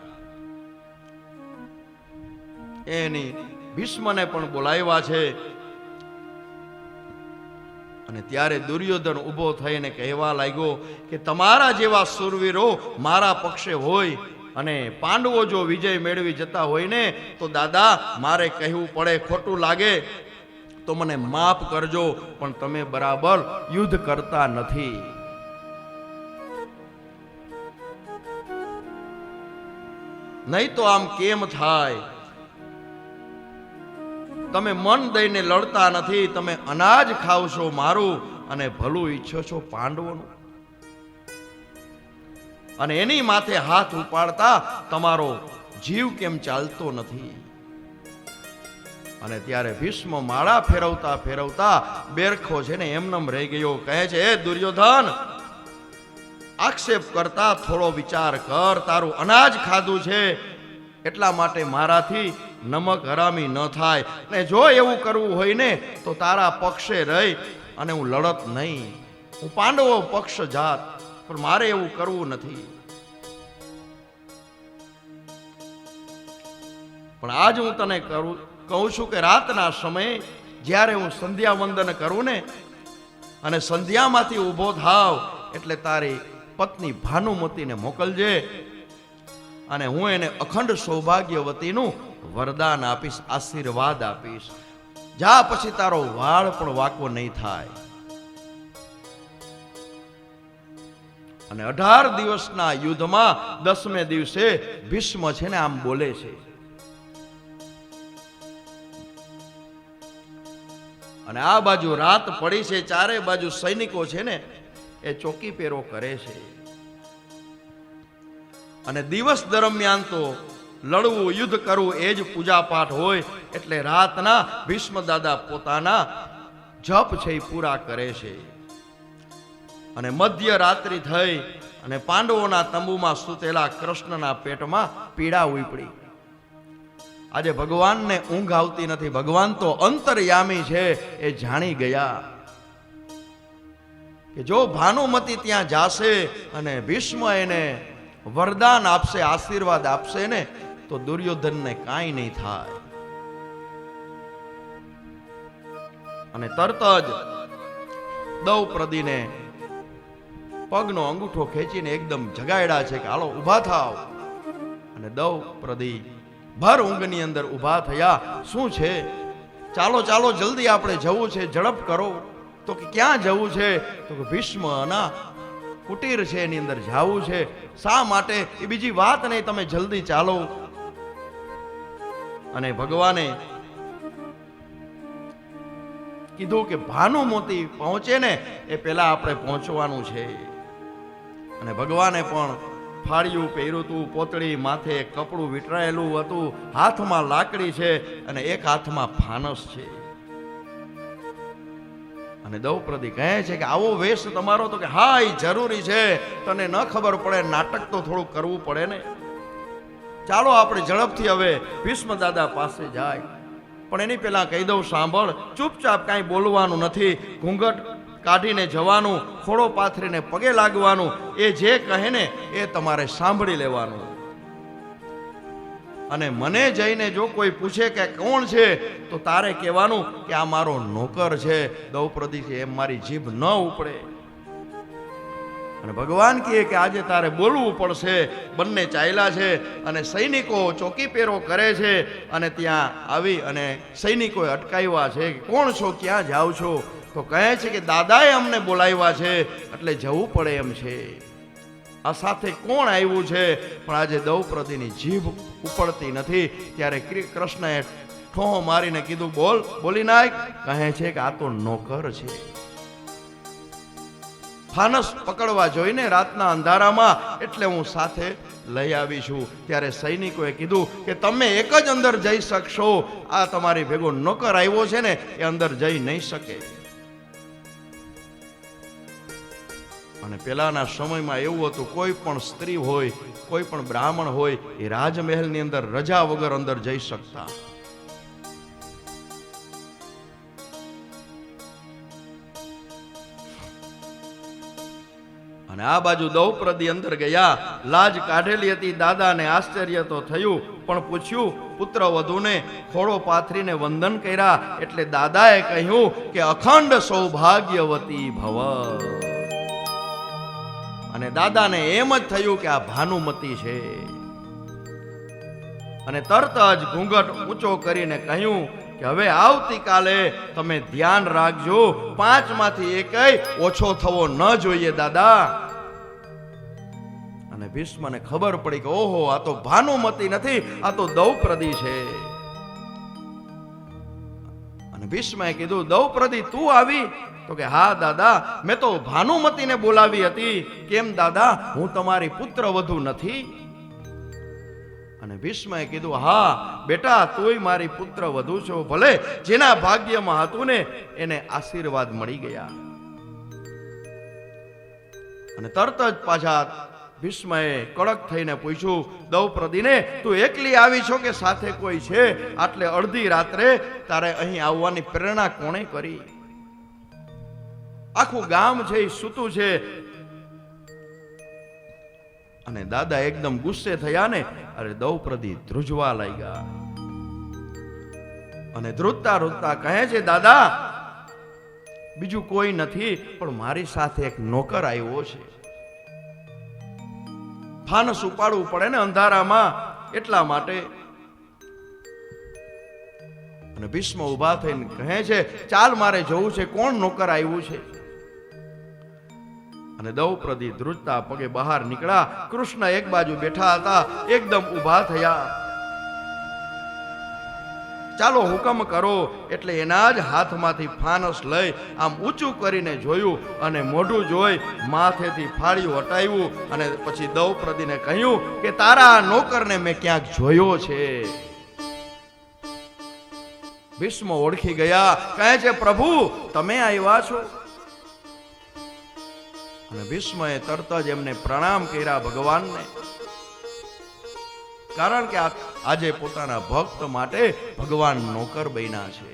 [SPEAKER 2] એની ભીષ્મને પણ બોલાવ્યા છે. અને ત્યારે દુર્યોધન ઊભો થઈને કહેવા લાગ્યો કે તમારા જેવા સુરવીરો મારા પક્ષે હોય અને પાંડવો જો વિજય મેળવી જતા હોય ને તો દાદા મારે કહેવું પડે, ખોટું લાગે તો મને માફ કરજો, પણ તમે બરાબર યુદ્ધ કરતા નથી. નહીં તો આમ કેમ થાય? તમે મન દઈને લડતા નથી, તમે અનાજ ખાવ છો મારું અને ભલું ઈચ્છો છો પાંડવોનું, અને એની માથે હાથ ઉપાડતા તમારો જીવ કેમ ચાલતો નથી? અને ત્યારે ભીષ્મ માળા ફેરવતા ફેરવતા બેરખો છે ને એમનેમ રહી ગયો. કહે છે હે દુર્યોધન, આક્ષેપ કરતા થોડો વિચાર કર. તારું અનાજ ખાધું છે એટલા માટે મારાથી નમક હરામી ન થાય, ને જો એવું કરવું હોય ને તો તારા પક્ષે રહી અને હું લડત નહીં. હું પાંડવો પક્ષ જાત, પણ મારે એવું કરવું નથી. પણ આજ હું તને કહું છું કે રાતના સમયે જ્યારે હું સંધ્યા વંદન કરું ને અને સંધ્યામાંથી ઊભો થાવ એટલે તારી પત્ની ભાનુમતીને મોકલજે અને હું એને અખંડ સૌભાગ્યવતીનું વરદાન આપીશ, આશીર્વાદ આપીશ. જા પછી તારો વાળ પણ વાંકો નહીં થાય. અને 18 દિવસના યુદ્ધમાં 10મે દિવસે ભીષ્મ છે ને આમ બોલે છે. અને આ બાજુ રાત પડી છે, ચારે બાજુ સૈનિકો છે ને એ ચોકી પેરો કરે છે. અને દિવસ દરમિયાન તો લડવું, યુદ્ધ કરવું એ જ પૂજા પાઠ હોય. એટલે રાતના ભીષ્મ દાદા પોતાના જપ છે એ પૂરા કરે છે. અને મધ્ય રાત્રિ થઈ અને પાંડવોના તંબુમાં સૂતેલા કૃષ્ણના પેટમાં પીડા ઉપડી. આજે ભગવાનને ઊંઘ આવતી નથી. ભગવાન તો અંતર્યામી છે એ જાણી ગયા કે જો ભાનુમતી ત્યાં જાશે અને ભીષ્મ એને વરદાન આપશે, આશીર્વાદ આપશે ને તો દુર્યોધનને કાંઈ નહીં થાય. અને તરત જ દ્રૌપદીને પગનો અંગૂઠો ખેંચીને એકદમ જગાડ્યા છે કે હાલો ઊભા થાવ. અને દ્રૌપદી ભર ઊંઘની અંદર ઊભા થયા. શું છે? ચાલો ચાલો જલ્દી આપણે જવું છે, ઝડપ કરો. તો કે ક્યાં જવું છે? તો કે ભીષ્મના કુટીર છે એની અંદર જવું છે. શા માટે? એ બીજી વાત નહીં, તમે જલ્દી ચાલો. અને ભગવાને કીધું કે ભાનુમતી પહોંચે ને એ પહેલા આપણે પહોંચવાનું છે. અને ભગવાને પણ ફાળિયું પહેર્યું હતું, પોતળી માથે કપડું વીંટળાયેલું હતું, હાથમાં લાકડી છે અને એક હાથમાં ફાનસ છે. અને દ્રૌપદી કહે છે કે આવો વેશ તમારો? તો કે હા, એ જરૂરી છે. તને ન ખબર પડે, નાટક તો થોડું કરવું પડે ને. ચાલો આપણે ઝડપથી હવે ભીષ્મ દાદા પાસે જાય. પણ એની પહેલા કહી દઉં, સાંભળ, ચૂપચાપ કાંઈ બોલવાનું નથી. ઘૂંઘટ કાઢીને જવાનું, ખોળો પાથરીને પગે લાગવાનું. એ જે કહે ને એ તમારે સાંભળી લેવાનું. અને મને જઈને જો કોઈ પૂછે કે કોણ છે, તો તારે કહેવાનું કે આ મારો નોકર છે. દ્રૌપદી છે એમ મારી જીભ ન ઉપડે. અને ભગવાન કહે કે આજે તારે બોલવું પડશે. બંને ચાલ્યા છે અને સૈનિકો ચોકી પેરો કરે છે. અને ત્યાં આવી અને સૈનિકોએ અટકાવ્યા છે. કોણ છો, ક્યાં જાઓ છો? તો કહે છે કે દાદાએ અમને બોલાવ્યા છે એટલે જવું પડે એમ છે. આ સાથે કોણ આવ્યું છે? પણ આજે દ્રૌપદીની જીભ ઉપડતી નથી. ત્યારે કૃષ્ણએ ઠોહો મારીને કીધું, બોલ, બોલી નાખ. કહે છે કે આ તો નોકર છે. ફાનસ પકડવા જોઈને રાતના અંધારામાં, એટલે હું સાથે લઈ આવી છું. ત્યારે સૈનિકોએ કીધું કે તમે એક જ અંદર જઈ શકશો. આ તમારી ભેગો નોકર આવ્યો છે ને એ અંદર જઈ નહીં શકે. અને પેલાના સમયમાં એવું હતું, કોઈ પણ સ્ત્રી હોય, કોઈ પણ બ્રાહ્મણ હોય, એ રાજમહેલની અંદર રજા વગર અંદર જઈ શકતા. અને આ બાજુ દ્રૌપદી અંદર ગયા. લાજ કાઢેલી હતી. દાદાને આશ્ચર્ય તો થયું, પણ પૂછ્યું પુત્ર વધુને ખોળો પાથરીને વંદન કર્યા. એટલે દાદાએ કહ્યું કે અખંડ સૌભાગ્યવતી ભવ. અને દાદાને એમ જ થયું કે આ ભાનુમતી છે. અને તરત જ ઘૂંઘટ ઊંચો કરીને કહ્યું કે હવે આવતીકાલે તમે ધ્યાન રાખજો, 5 માંથી એકેય ઓછો થવો ન જોઈએ દાદા. અને ભીષ્મને ખબર પડી કે ઓહો, આ તો ભાનુમતી નથી, આ તો દ્રૌપદી છે. અને ભીષ્મએ કીધું, દ્રૌપદી તું આવી? તો કે હા દાદા, મેં તો ભાનુમતીને બોલાવી હતી. કેમ દાદા, હું તમારી પુત્ર વધુ નથી? અને ભીષ્મએ કીધું, હા બેટા, તુંય મારી પુત્ર વધુ છો. ભલે જેના ભાગ્યમાં હતું ને એને આશીર્વાદ મળી ગયા. અને તરત જ પાછા ભીષ્મએ કડક થઈને પૂછ્યું દ્રૌપદીને, તું એકલી આવી છો કે સાથે કોઈ છે? આટલે અડધી રાત્રે તારે અહીં આવવાની પ્રેરણા કોણે કરી? આખું ગામ છે એ સૂતું છે. અને દાદા એકદમ ગુસ્સે થયા ને, અરે દ્રૌપદી ધ્રુજવા લાગ્યા. અને ધ્રુજતા ધ્રુજતા કહે છે, દાદા બીજું કોઈ નથી, પણ મારી સાથે એક નોકર આવ્યો છે. ફાનસ ઉપાડવું પડે ને અંધારામાં, એટલા માટે. અને ભીષ્મ ઉભા થઈને કહે છે, ચાલ મારે જોવું છે કોણ નોકર આવ્યું છે. અને દ્રૌપદી ધ્રુજતા પગે બહાર નીકળ્યા. કૃષ્ણ એક બાજુ બેઠા હતા, એકદમ ઊભા થયા. ચાલો હુકમ કરો. એટલે એના જ હાથમાંથી ફાનસ લઈ આમ ઊંચું કરીને જોયું અને મોઢું જોઈ માથેથી ફાળિયું હટાવ્યું. અને પછી દ્રૌપદીને કહ્યું કે તારા નોકરને મેં ક્યાંક જોયો છે. ભીષ્મ ઓળખી ગયા. કહે છે, પ્રભુ તમે આવ્યા છો? અને ભીષ્મએ તરત જ એમને પ્રણામ કર્યા ભગવાનને. કારણ કે આજે પોતાના ભક્ત માટે ભગવાન નોકર બન્યા છે.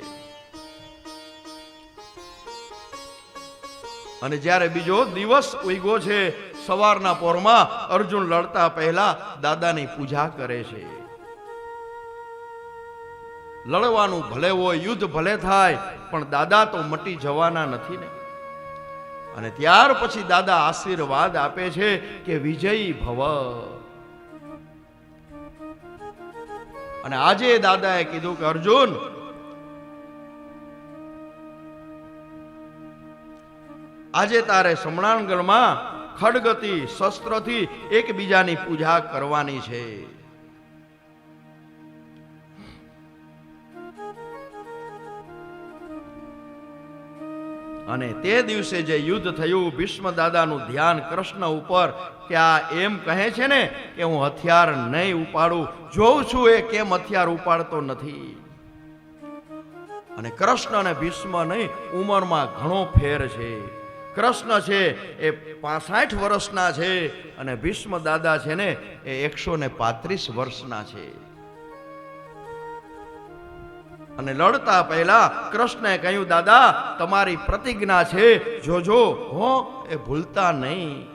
[SPEAKER 2] અને જ્યારે બીજો દિવસ ઉગ્યો છે, સવારના પોરમાં અર્જુન લડતા પહેલા દાદાની પૂજા કરે છે. લડવાનું ભલે હોય, યુદ્ધ ભલે થાય, પણ દાદા તો મટી જવાના નથી ને. અને ત્યાર પછી દાદા આશીર્વાદ આપે છે કે વિજયી ભવ. અને આજે દાદાએ કીધું કે અર્જુન, આજે તારે સમણાંગણમાં ખડગતી શસ્ત્રથી એકબીજાની પૂજા કરવાની છે. અને તે દિવસે જે યુદ્ધ થયું, ભીષ્મ દાદાનું ધ્યાન કૃષ્ણ ઉપર કે આ એમ કહે છે ને કે હું હથિયાર નહીં ઉપાડું, જોઉં છું એ કેમ હથિયાર ઉપાડતો નથી. અને કૃષ્ણ અને ભીષ્મ નહીં, ઉંમરમાં ઘણો ફેર છે. કૃષ્ણ છે એ 65 વર્ષના છે અને ભીષ્મ દાદા છે ને એ 135 વર્ષના છે. અને લડતા પહેલા કૃષ્ણએ કહ્યું, દાદા તમારી પ્રતિજ્ઞા છે, જોજો હો એ ભૂલતા નહીં.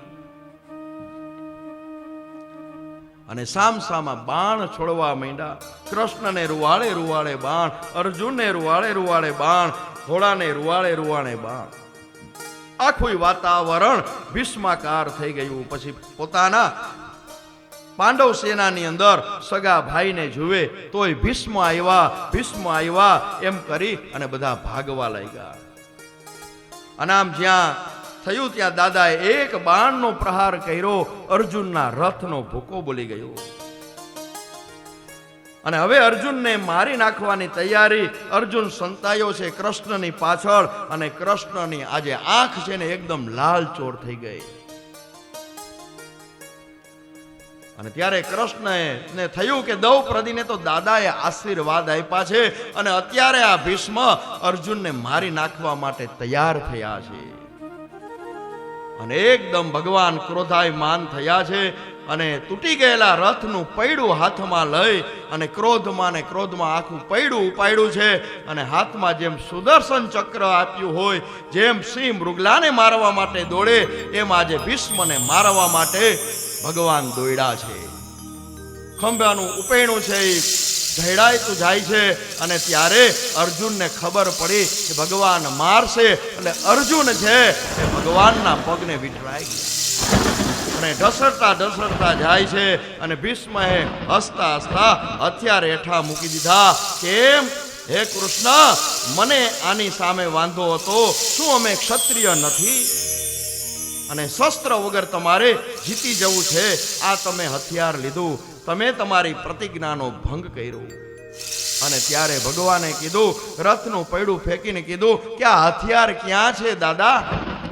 [SPEAKER 2] અને સામસામા બાણ છોડવા માંડ્યા. કૃષ્ણને રૂવાળે રૂવાળે બાણ, અર્જુનને રૂવાળે રૂવાળે બાણ, ઘોડાને રૂવાળે રૂવાળે બાણ. આખું વાતાવરણ ભીષ્માકાર થઈ ગયું. પછી પોતાના પાંડવ સેનાની અંદર સગા ભાઈને જુએ તોય ભીષ્મ આવ્યા એમ કરી અને બધા ભાગવા લાગ્યા. અને આમ જ્યાં થયું ત્યાં દાદાએ એક બાણનો પ્રહાર કર્યો, અર્જુનના રથનો ભૂકો બોલી ગયો. અને હવે અર્જુનને મારી નાખવાની તૈયારી. અર્જુન સંતાયો છે કૃષ્ણની પાછળ અને કૃષ્ણની આજે આંખ છે ને એકદમ લાલચોર થઈ ગઈ. અને ત્યારે કૃષ્ણને થયું કે દ્રૌપદીને તો દાદાએ આશીર્વાદ આપ્યા છે અને અત્યારે આ ભીષ્મ અર્જુનને મારી નાખવા માટે તૈયાર થયા છે. અને એકદમ ભગવાન ક્રોધાયમાન થયા છે અને તૂટી ગયેલા રથનું પૈડું હાથમાં લઈ અને ક્રોધમાં આખું પૈડું ઉપાડ્યું છે. અને હાથમાં જેમ સુદર્શન ચક્ર આપ્યું હોય, જેમ સિંહ મૃગલાને મારવા માટે દોડે એમ આજે ભીષ્મને મારવા માટે ભગવાન દોડ્યા છે. ખંભાનું ઉપેણું છે એ ઢળાયતું જાય છે. અને ત્યારે અર્જુનને ખબર પડી કે ભગવાન મારશે એટલે અર્જુન છે એ ભગવાનના પગને વિટરાઈ ગયા અને ઢસડતા જાય છે. અને ભીષ્મએ હસતા હથિયાર હેઠા મૂકી દીધા. કેમ? હે કૃષ્ણ, મને આની સામે વાંધો હતો, શું અમે ક્ષત્રિય નથી? અને શસ્ત્ર વગર તમારે જીતી જવું છે, આ તમે હથિયાર લીધું, તમે તમારી પ્રતિજ્ઞાનો ભંગ કર્યો. અને ત્યારે ભગવાને કીધું, રથનું પૈડું ફેંકીને કીધું કે આ હથિયાર ક્યાં છે દાદા?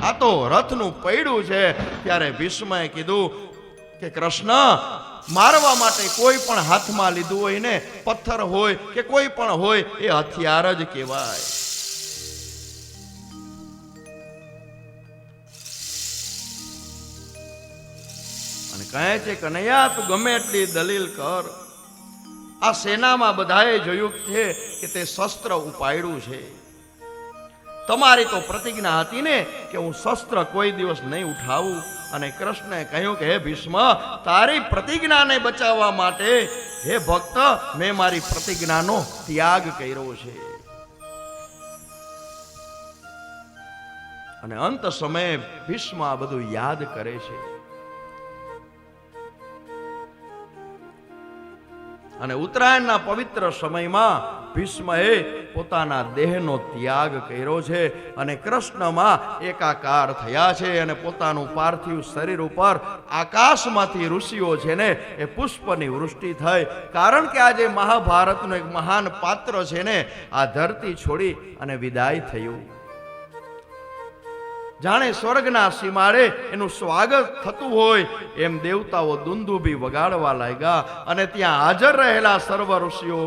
[SPEAKER 2] આ તો રથનું પૈડું છે. ત્યારે ભીષ્મએ કીધું કે કૃષ્ણ, મારવા માટે કોઈ પણ હાથમાં લીધું હોય ને, પથ્થર હોય કે કોઈ પણ હોય, એ હથિયાર જ કહેવાય. અને કહે છે કનૈયા, તું ગમે એટલી દલીલ કર, આ સેનામાં બધાએ જોયું છે કે તે શસ્ત્ર ઉપાડ્યું છે. તમારી તો પ્રતિજ્ઞા હતી ને કે હું શસ્ત્ર કોઈ દિવસ નહીં ઉઠાવું. અને કૃષ્ણએ કહ્યું કે હે ભીષ્મ, તારી પ્રતિજ્ઞાને બચાવવા માટે હે ભક્ત, મેં મારી પ્રતિજ્ઞાનો ત્યાગ કર્યો છે. અને અંત સમયે ભીષ્મ આ બધું યાદ કરે છે. અને ઉત્તરાયણના પવિત્ર સમયમાં ભીષ્મએ પોતાના દેહનો ત્યાગ કર્યો છે અને કૃષ્ણમાં એકાકાર થયા છે. અને પોતાનું પાર્થિવ શરીર ઉપર આકાશમાંથી ઋષિઓ છે ને એ પુષ્પની વૃષ્ટિ થઈ. કારણ કે આજે મહાભારતનું એક મહાન પાત્ર છે ને આ ધરતી છોડી અને વિદાય થયું. જાણે સ્વર્ગના સીમાડે એનું સ્વાગત થતું હોય એમ દેવતાઓ દુંદુભી વગાડવા લાગ્યા. અને ત્યાં હાજર રહેલા સર્વ ઋષિઓ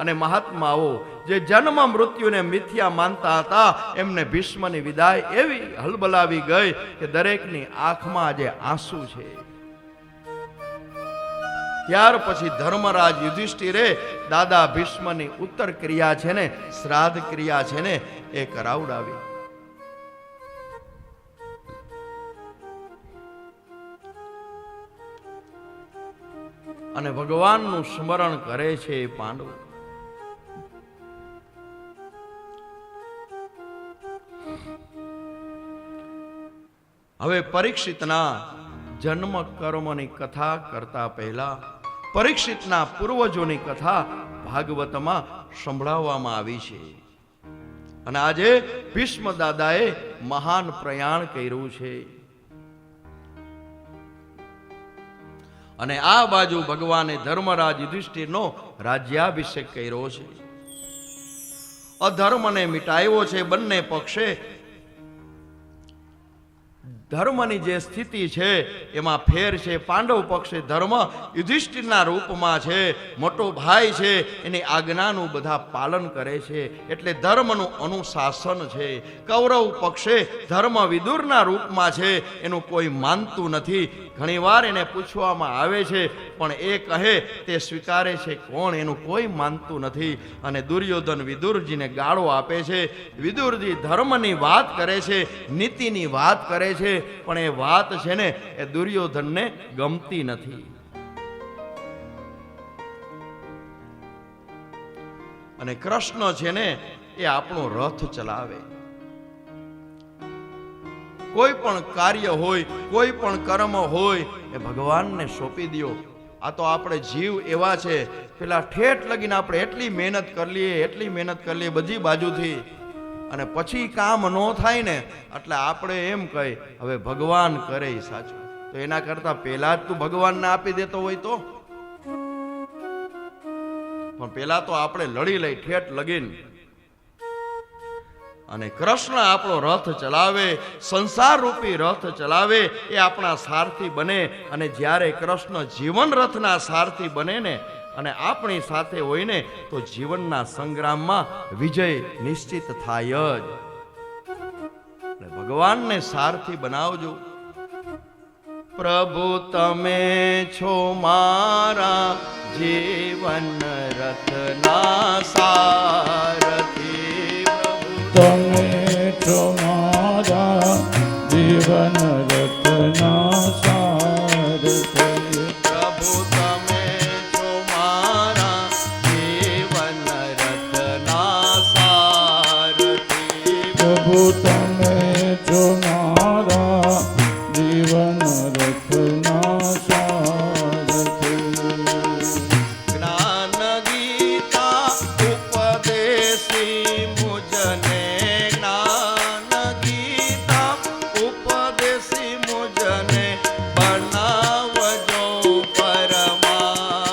[SPEAKER 2] અને મહાત્માઓ જે જન્મ મૃત્યુને મિથ્યા માનતા હતા, એમને ભીષ્મની વિદાય એવી હલબલાવી ગઈ કે દરેકની આંખમાં આજે આંસુ છે. ત્યાર પછી ધર્મરાજ યુધિષ્ઠિરે દાદા ભીષ્મની ઉત્તર ક્રિયા છે ને, શ્રાદ્ધ ક્રિયા છે ને, એ કરાવડાવી. અને ભગવાનનું સ્મરણ કરે છે પાંડવ. હવે પરીક્ષિતના જન્મ કર્મની કથા કરતા પહેલા પરીક્ષિતના પૂર્વજોની કથા ભાગવતમાં સંભળાવવામાં આવી છે. અને આજે ભીષ્મ દાદાએ મહાન પ્રયાણ કર્યું છે. અને આ બાજુ ભગવાને ધર્મરાજ યુધિષ્ઠિરનો રાજ્યાભિષેક કર્યો છે. અધર્મને મિટાવ્યો છે. બંને પક્ષે ધર્મની જે સ્થિતિ છે એમાં ફેર છે. પાંડવ પક્ષે ધર્મ યુધિષ્ઠિરના રૂપમાં છે, મોટો ભાઈ છે, એની આજ્ઞાનું બધા પાલન કરે છે, એટલે ધર્મનું અનુશાસન છે. કૌરવ પક્ષે ધર્મ વિદુરના રૂપમાં છે, એનું કોઈ માનતું નથી. ઘણીવાર એને પૂછવામાં આવે છે પણ એ કહે તે સ્વીકારે છે કોણ, એનું કોઈ માનતું નથી. અને દુર્યોધન વિદુરજીને ગાળો આપે છે. વિદુરજી ધર્મની વાત કરે છે, નીતિની વાત કરે છે, પણ એ વાત છે ને એ દુર્યોધનને ગમતી નથી. અને કૃષ્ણ છે ને એ આપણો રથ ચલાવે. કોઈ પણ કાર્ય હોય, કોઈ પણ કર્મ હોય એ ભગવાનને સોંપી દો. આ તો આપણે જીવ એવા છે, પેલા ઠેઠ લગીને આપણે એટલી મહેનત કરી લઈએ બધી બાજુથી, અને પછી કામ ન થાય ને એટલે આપણે એમ કહી હવે ભગવાન કરે સાચું. તો એના કરતા પહેલા જ તું ભગવાનને આપી દેતો હોય તો. પણ પેલા તો આપણે લડી લઈ ઠેઠ લગીને. અને કૃષ્ણ આપણો રથ ચલાવે, સંસાર રૂપી રથ ચલાવે, એ આપણા સારથી બને. અને જ્યારે કૃષ્ણ જીવન રથના સારથી બને ને અને આપણી સાથે હોય ને તો જીવનના સંગ્રામમાં વિજય નિશ્ચિત થાય જ. ભગવાનને સારથી બનાવજો. પ્રભુ તમે છો મારા જીવન રથના સારથી.
[SPEAKER 3] તમે છો મારા જીવન રથના સારથી.
[SPEAKER 2] પ્રભુ તમે છો મારા જીવન રથના સારથી.
[SPEAKER 3] પ્રભુ તમે છો મારા જીવન રથના સારથી.
[SPEAKER 2] જ્ઞાન ગીતા ઉપદેશી મુજને, જ્ઞાન ગીતા ઉપદેશી મુજને બનાવજો પરમારથી.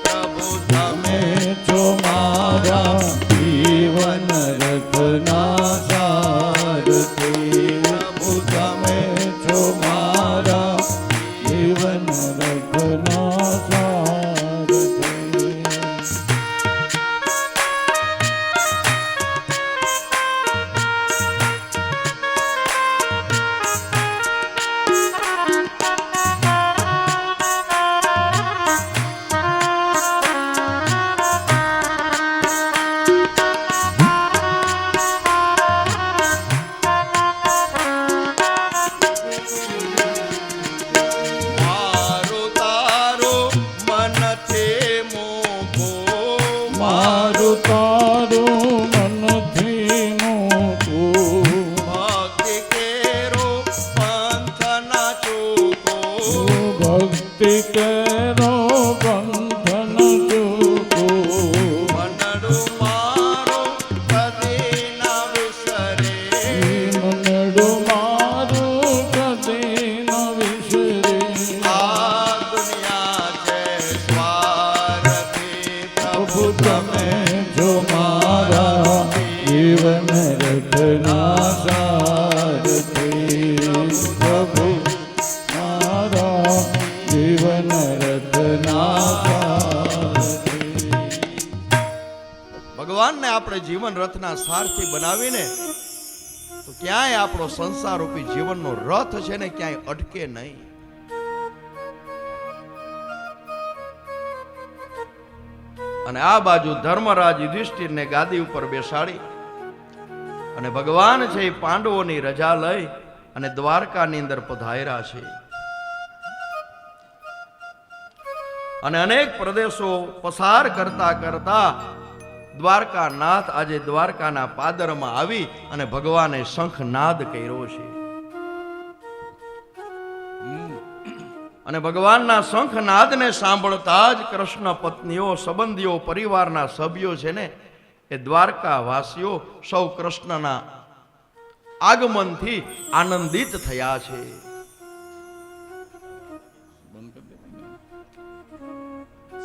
[SPEAKER 2] પ્રભુ તમે
[SPEAKER 3] છો મારા જીવન રથના સારથી. પ્રભુ તમે છો મારા જીવન રથના સારથી.
[SPEAKER 2] મારું તારું મનથી મોકો,
[SPEAKER 3] મારું તારું મનથી મૂકું.
[SPEAKER 2] ભક્તિ કેરો પંથ ના ચૂકો.
[SPEAKER 3] ભક્તિ કેરો બંધન ચૂકું.
[SPEAKER 2] મનડું મારું કદી ના વિસરે.
[SPEAKER 3] મનડું મારું કદી ન વિસરે.
[SPEAKER 2] આ દુનિયા છે સ્વાર્થી.
[SPEAKER 3] પ્રભુ તમે જો મારા જીવન રથના સારથી. પ્રભુ મારા જીવન રથના સારથી.
[SPEAKER 2] ભગવાનને આપણે જીવન રથના સારથી બનાવીને તો ક્યાંય આપણો સંસાર રૂપી જીવનનો રથ છે ને ક્યાંય અટકે નહીં. અને આ બાજુ ધર્મરાજ યુધિષ્ઠિરને ગાદી ઉપર બેસાડી અને ભગવાન છે એ પાંડવોની રજા લઈ અને દ્વારકાની અંદર પધાર્યા છે. અને અનેક પ્રદેશો પસાર કરતા કરતા દ્વારકાનાથ આજે દ્વારકાના પાદરમાં આવી અને ભગવાને શંખનાદ કર્યો છે. અને ભગવાનના શંખનાદને સાંભળતા જ કૃષ્ણ પત્નીઓ, સંબંધીઓ, પરિવારના સભ્યો છે ને એ દ્વારકા વાસીઓ સૌ કૃષ્ણના આગમનથી આનંદિત થયા છે.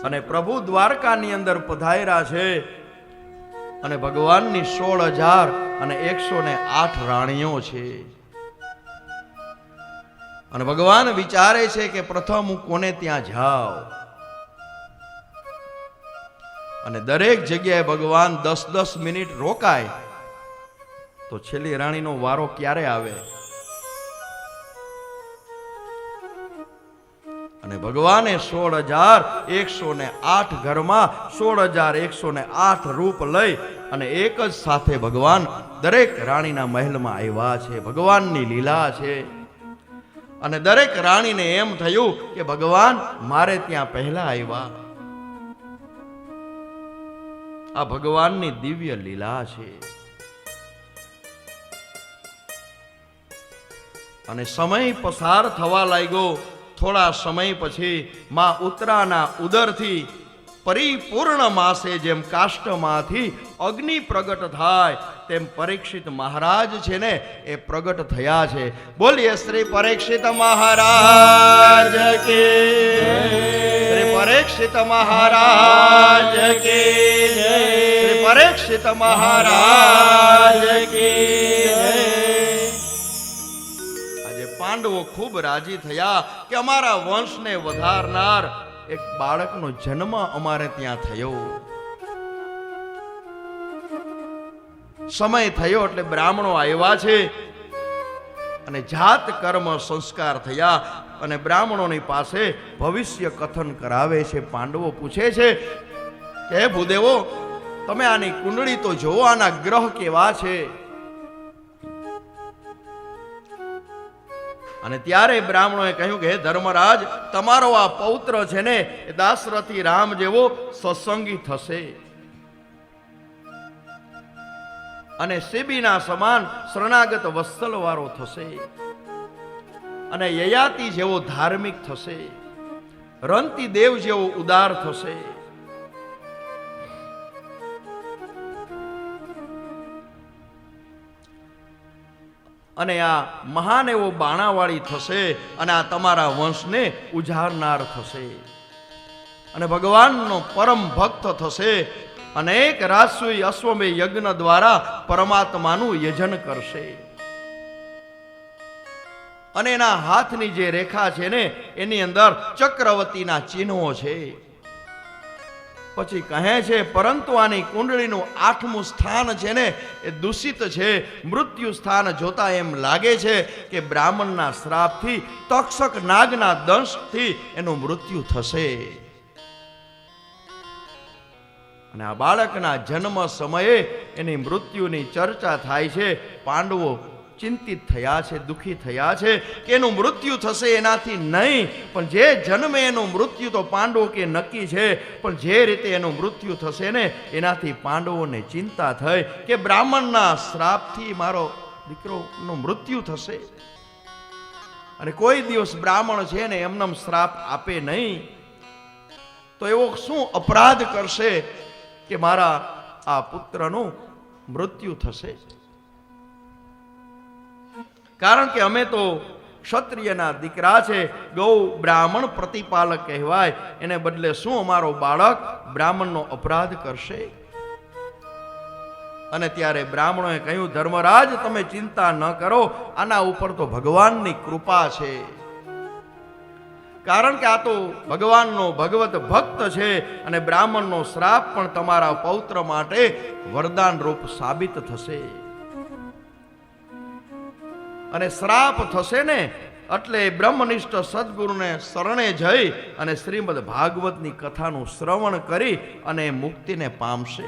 [SPEAKER 2] અને પ્રભુ દ્વારકાની અંદર પધાર્યા છે અને ભગવાનની 16,108 રાણીઓ છે. અને ભગવાન વિચારે છે કે પ્રથમ હું કોને ત્યાં જાઉં. અને દરેક જગ્યાએ ભગવાન 10-10 મિનિટ રોકાય તો છેલ્લી રાણીનો વારો ક્યારે આવે. અને ભગવાને 16,108 ઘરમાં 16,108 રૂપ લઈ અને એક જ સાથે ભગવાન દરેક રાણીના મહેલમાં આવ્યા છે. ભગવાનની લીલા છે. અને દરેક રાણીને એમ થયું કે ભગવાન મારે ત્યાં પહેલા આવ્યા. આ ભગવાનની દિવ્ય લીલા છે. અને સમય પસાર થવા લાગ્યો. થોડા સમય પછી માં ઉત્તરાના ઉદરથી પરિપૂર્ણ માસે જેમ કાષ્ટમાંથી અગ્નિ પ્રગટ થાય તેમ પરીક્ષિત મહારાજ છે ને એ પ્રગટ થયા છે. બોલીએ શ્રી પરીક્ષિત મહારાજ કી જય. શ્રી પરીક્ષિત મહારાજ કી જય. શ્રી પરીક્ષિત મહારાજ કી જય. પાંડવો ખૂબ રાજી થયા કે અમારા વંશને વધારનાર એક બાળકનો જન્મ અમારે ત્યાં થયો. સમય થયો એટલે બ્રાહ્મણો આવ્યા છે અને જાત કર્મ સંસ્કાર થયા અને બ્રાહ્મણોની પાસે ભવિષ્ય કથન કરાવે છે. પાંડવો પૂછે છે કે હે ભૂદેવો, તમે આની કુંડળી તો જોવો, આના ગ્રહ કેવા છે. અને ત્યારે બ્રાહ્મણોએ કહ્યું કે હે ધર્મરાજ, તમારો આ પૌત્ર છે ને એ દાશરથી રામ જેવો સત્સંગી થશે અને સેબીના સમાન શરણાગત વત્સલવાળો થશે અને યયાતિ જેવો ધાર્મિક થશે, રંતી દેવ જેવો ઉદાર થશે. અને આ મહાન એવો બાણાવાળી થશે અને આ તમારા વંશને ઉજારનાર થશે અને ભગવાનનો પરમ ભક્ત થશે. અનેક રાજસૂય અશ્વમેધ યજ્ઞ દ્વારા પરમાત્માનું યજન કરશે અને એના હાથની જે રેખા છે ને એની અંદર ચક્રવર્તીના ચિહ્નો છે. પછી કહે છે પરંતુ આની કુંડળીનું 8મું સ્થાન છે ને એ દૂષિત છે. મૃત્યુ સ્થાન જોતા એમ લાગે છે કે બ્રાહ્મણના શ્રાપથી, તક્ષક નાગના દંશથી એનું મૃત્યુ થશે. અને આ બાળકના જન્મ સમયે એની મૃત્યુની ચર્ચા થાય છે. પાંડવો ચિંતિત થયા છે, દુઃખી થયા છે કે એનું મૃત્યુ થશે એનાથી નહીં, પણ જે જન્મે એનું મૃત્યુ તો પાંડવો કે નક્કી છે, પણ જે રીતે એનું મૃત્યુ થશે ને એનાથી પાંડવોને ચિંતા થઈ કે બ્રાહ્મણના શ્રાપથી મારો દીકરોનું મૃત્યુ થશે અને કોઈ દિવસ બ્રાહ્મણ છે ને એમનેમ શ્રાપ આપે નહીં, તો એવો શું અપરાધ કરશે કે મારા આ પુત્રનું મૃત્યુ થશે. કારણ કે અમે તો ક્ષત્રિયના દીકરા છે, ગૌ બ્રાહ્મણ પ્રતિપાલક કહેવાય, એને બદલે શું અમારો બાળક બ્રાહ્મણનો અપરાધ કરશે. અને ત્યારે બ્રાહ્મણોએ કહ્યું ધર્મરાજ તમે ચિંતા ન કરો, આના ઉપર તો ભગવાનની કૃપા છે. કારણ કે આ તો ભગવાનનો ભગવત ભક્ત છે અને બ્રાહ્મણનો શ્રાપ પણ તમારા પૌત્ર માટે વરદાન રૂપ સાબિત થશે. અને શ્રાપ થશે ને એટલે બ્રહ્મનિષ્ઠ સદગુરુને શરણે જઈ અને શ્રીમદ ભાગવતની કથાનું શ્રવણ કરી અને મુક્તિને પામશે.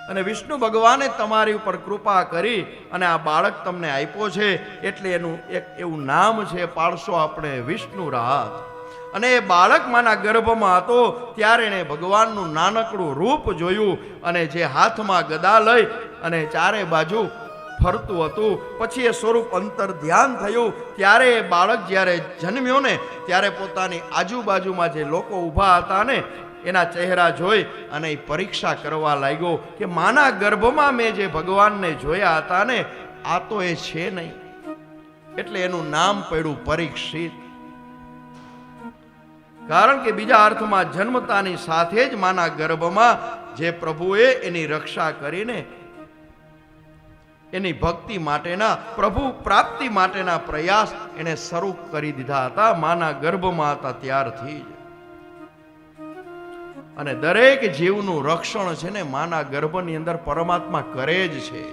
[SPEAKER 2] અને વિષ્ણુ ભગવાને તમારી ઉપર કૃપા કરી અને આ બાળક તમને આપ્યો છે એટલે એનું એક એવું નામ છે, પાડશો આપણે વિષ્ણુ રાત. અને એ બાળક માના ગર્ભમાં હતો ત્યારે એને ભગવાનનું નાનકડું રૂપ જોયું અને જે હાથમાં ગદા લઈ અને ચારે બાજુ ફરતું હતું. પછી એ સ્વરૂપ અંતર ધ્યાન થયું. ત્યારે એ બાળક જ્યારે જન્મ્યો ને ત્યારે પોતાની આજુબાજુમાં જે લોકો ઊભા હતા ને એના ચહેરા જોઈ અને એ પરીક્ષા કરવા લાગ્યો કે માના ગર્ભમાં મેં જે ભગવાનને જોયા હતા ને આ તો એ છે નહીં. એટલે એનું નામ પડ્યું પરીક્ષિત. કારણ કે બીજા અર્થમાં જન્મતાની સાથે જ માના ગર્ભમાં જે પ્રભુએ એની રક્ષા કરીને એની ભક્તિ માટેના, પ્રભુ પ્રાપ્તિ માટેના પ્રયાસ એને શરૂ કરી દીધા હતા માના ગર્ભમાં હતા ત્યારથી જ. અને દરેક જીવનું રક્ષણ છે ને માના ગર્ભની અંદર પરમાત્મા કરે જ છે.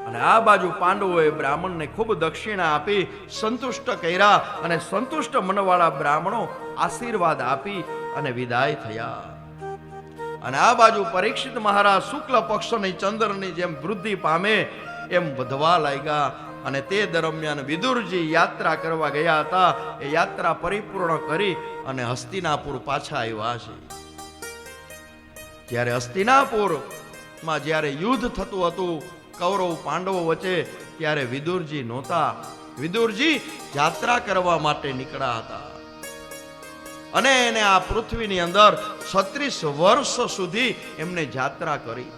[SPEAKER 2] અને આ બાજુ પાંડવોએ બ્રાહ્મણને ખૂબ દક્ષિણા આપી સંતુષ્ટ કર્યા અને સંતુષ્ટ મનવાળા બ્રાહ્મણો આશીર્વાદ આપી અને વિદાય થયા. અને આ બાજુ પરીક્ષિત મહારાજ શુક્લ પક્ષની ચંદ્રની જેમ વૃદ્ધિ પામે એમ વધવા લાગ્યા. અને તે દરમિયાન વિદુરજી યાત્રા કરવા ગયા હતા. એ યાત્રા પરિપૂર્ણ કરી અને હસ્તિનાપુર પાછા આવ્યા છે. જ્યારે હસ્તિનાપુરમાં જ્યારે યુદ્ધ થતું હતું કૌરવ પાંડવો વચ્ચે, ત્યારે વિદુરજી નહોતા. વિદુરજી યાત્રા કરવા માટે નીકળ્યા હતા. અને એને આ પૃથ્વીની અંદર 36 વર્ષ સુધી એમને યાત્રા કરી.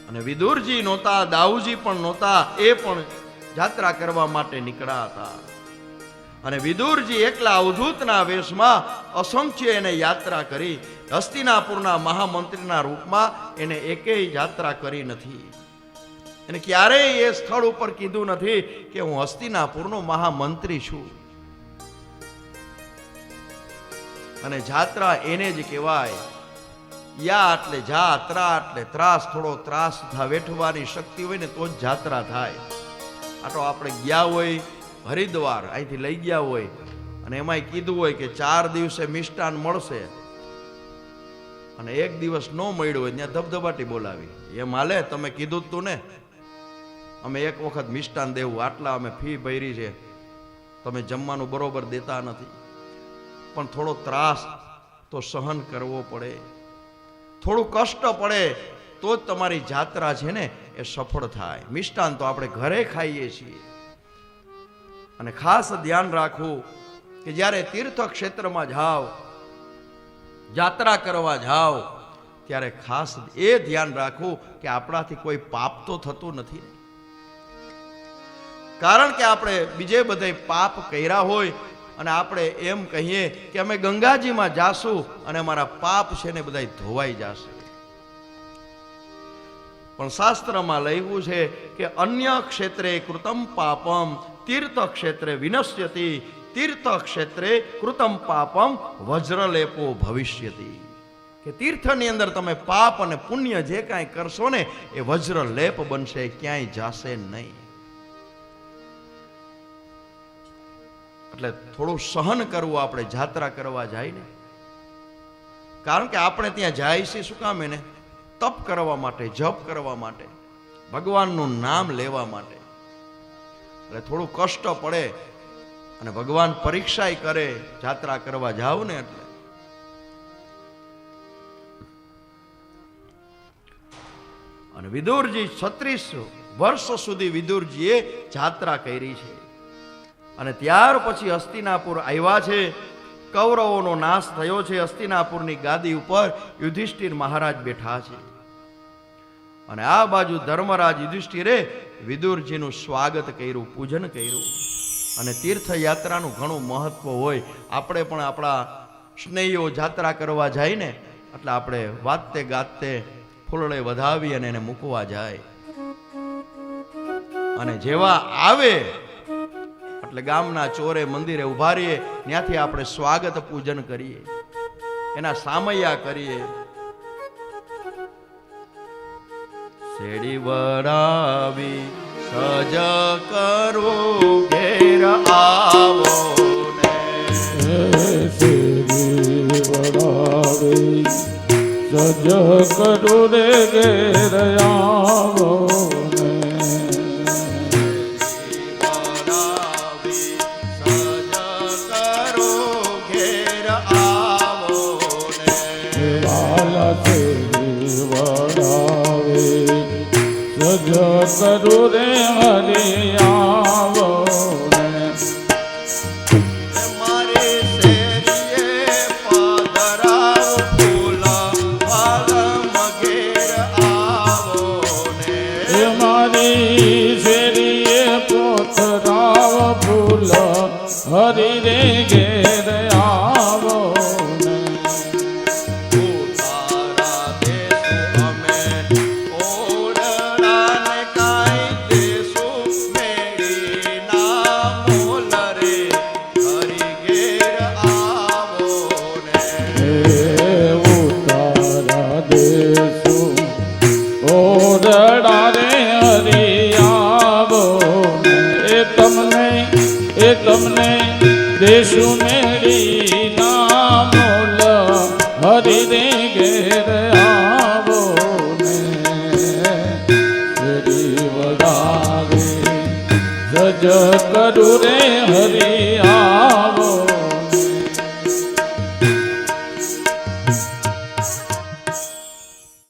[SPEAKER 2] અને વિદુરજી નહોતા, દાઉજી પણ નહોતા, એ પણ યાત્રા કરવા માટે નીકળ્યા હતા. અને વિદુરજી એકલા અવધૂતના વેશમાં અસંખ્ય એને યાત્રા કરી. હસ્તિનાપુરના મહામંત્રીના રૂપમાં એને એકેય યાત્રા કરી નથી. એને ક્યારેય એ સ્થળ ઉપર કીધું નથી કે હું હસ્તિનાપુરનો મહામંત્રી છું. અને જાત્રા એને જ કહેવાય. યા એટલે જા, ત્રા એટલે ત્રાસ. થોડો ત્રાસ વેઠવાની શક્તિ હોય ને તો જ જાત્રા થાય. આ તો આપણે ગયા હોય હરિદ્વાર, અહીંથી લઈ ગયા હોય અને એમાંય કીધું હોય કે 4 દિવસે મિષ્ટાન મળશે અને 1 દિવસ ન મળ્યું હોય ત્યાં ધબધબાટી બોલાવી. એમ હાલે? તમે કીધું તું ને અમે 1 વખત મિષ્ટાન દેવું, આટલા અમે ફી ભરી છે, તમે જમવાનું બરોબર દેતા નથી. પણ થોડો ત્રાસ તો સહન કરવો પડે, થોડું કષ્ટ પડે તો જ તમારી જાત્રા છે ને એ સફળ થાય. મિષ્ટાન તો આપણે ઘરે ખાઈએ છીએ. અને ખાસ ધ્યાન રાખવું કે જ્યારે તીર્થ ક્ષેત્રમાં જાઓ, યાત્રા કરવા જાઓ, ત્યારે ખાસ એ ધ્યાન રાખવું કે આપણાથી કોઈ પાપ તો થતું નથી. કારણ કે આપણે બીજે બધે પાપ કર્યા હોય અને આપણે એમ કહીએ કે અમે ગંગાજીમાં જાશું અને અમારા પાપ છે ને બધા ધોવાઈ જશે. પણ શાસ્ત્રમાં લખ્યું છે કે અન્ય ક્ષેત્રે કૃતમ પાપમ તીર્થ ક્ષેત્રે વિનશ્યતિ, તીર્થ ક્ષેત્રે કૃતમ પાપમ વજ્રલેપો ભવિષ્યતિ. કે તીર્થની અંદર તમે પાપ અને પુણ્ય જે કાંઈ કરશો ને એ વજ્રલેપ બનશે, ક્યાંય જાશે નહીં. એટલે થોડું સહન કરવું આપણે જાત્રા કરવા જાય ને. કારણ કે આપણે ત્યાં જાય છે શું કામ? એને તપ કરવા માટે, જપ કરવા માટે, ભગવાનનું નામ લેવા માટે. એટલે થોડું કષ્ટ પડે અને ભગવાન પરીક્ષા કરે જાત્રા કરવા જાવ ને. એટલે અને વિદુરજી 36 વર્ષ સુધી વિદુરજીએ જાત્રા કરી છે. અને ત્યાર પછી હસ્તિનાપુર આવ્યા છે. કૌરવોનો નાશ થયો છે. હસ્તિનાપુરની ગાદી ઉપર યુધિષ્ઠિર મહારાજ બેઠા છે. અને આ બાજુ ધર્મરાજ યુધિષ્ઠિરે વિદુરજીનું સ્વાગત કર્યું, પૂજન કર્યું. અને તીર્થયાત્રાનું ઘણું મહત્વ હોય. આપણે પણ આપણા સ્નેહીઓ જાત્રા કરવા જાય ને એટલે આપણે વાતે ગાતે ફૂલડે વધાવી અને એને મૂકવા જાય. અને જેવા આવે એટલે ગામના ચોરે મંદિરે ઉભા રહીએ, ત્યાંથી આપણે સ્વાગત પૂજન કરીએ, એના સામૈયા કરીએ. શેડી વડાવી સજ કરો ઘેર આવો ને,
[SPEAKER 3] શેડી વડાવી સજ કરો રે ઘેર આવો ને. વાલા શેડી વડાવી કરું રે હરી આવો ને
[SPEAKER 2] મારી શેરીએ પધરાવ ફૂલા વાલમ ઘેર આવો ને
[SPEAKER 3] એ મારી શેરીએ પોથરાવ ફૂલ હરી રે ઘેર આવો ને
[SPEAKER 2] તારા દેશું અમે ઓરડાને કાંઈ દેશું મેળી ના મોલ રે હરી ઘેર આવો ને
[SPEAKER 3] ઉતારા દેશું ઓરડા રે હરી આવો ને એ તમને દેશું મેળી ના મોલ હરી રે ઘેર આવો ને શ્રી વડાવે જજ કરું રે હરી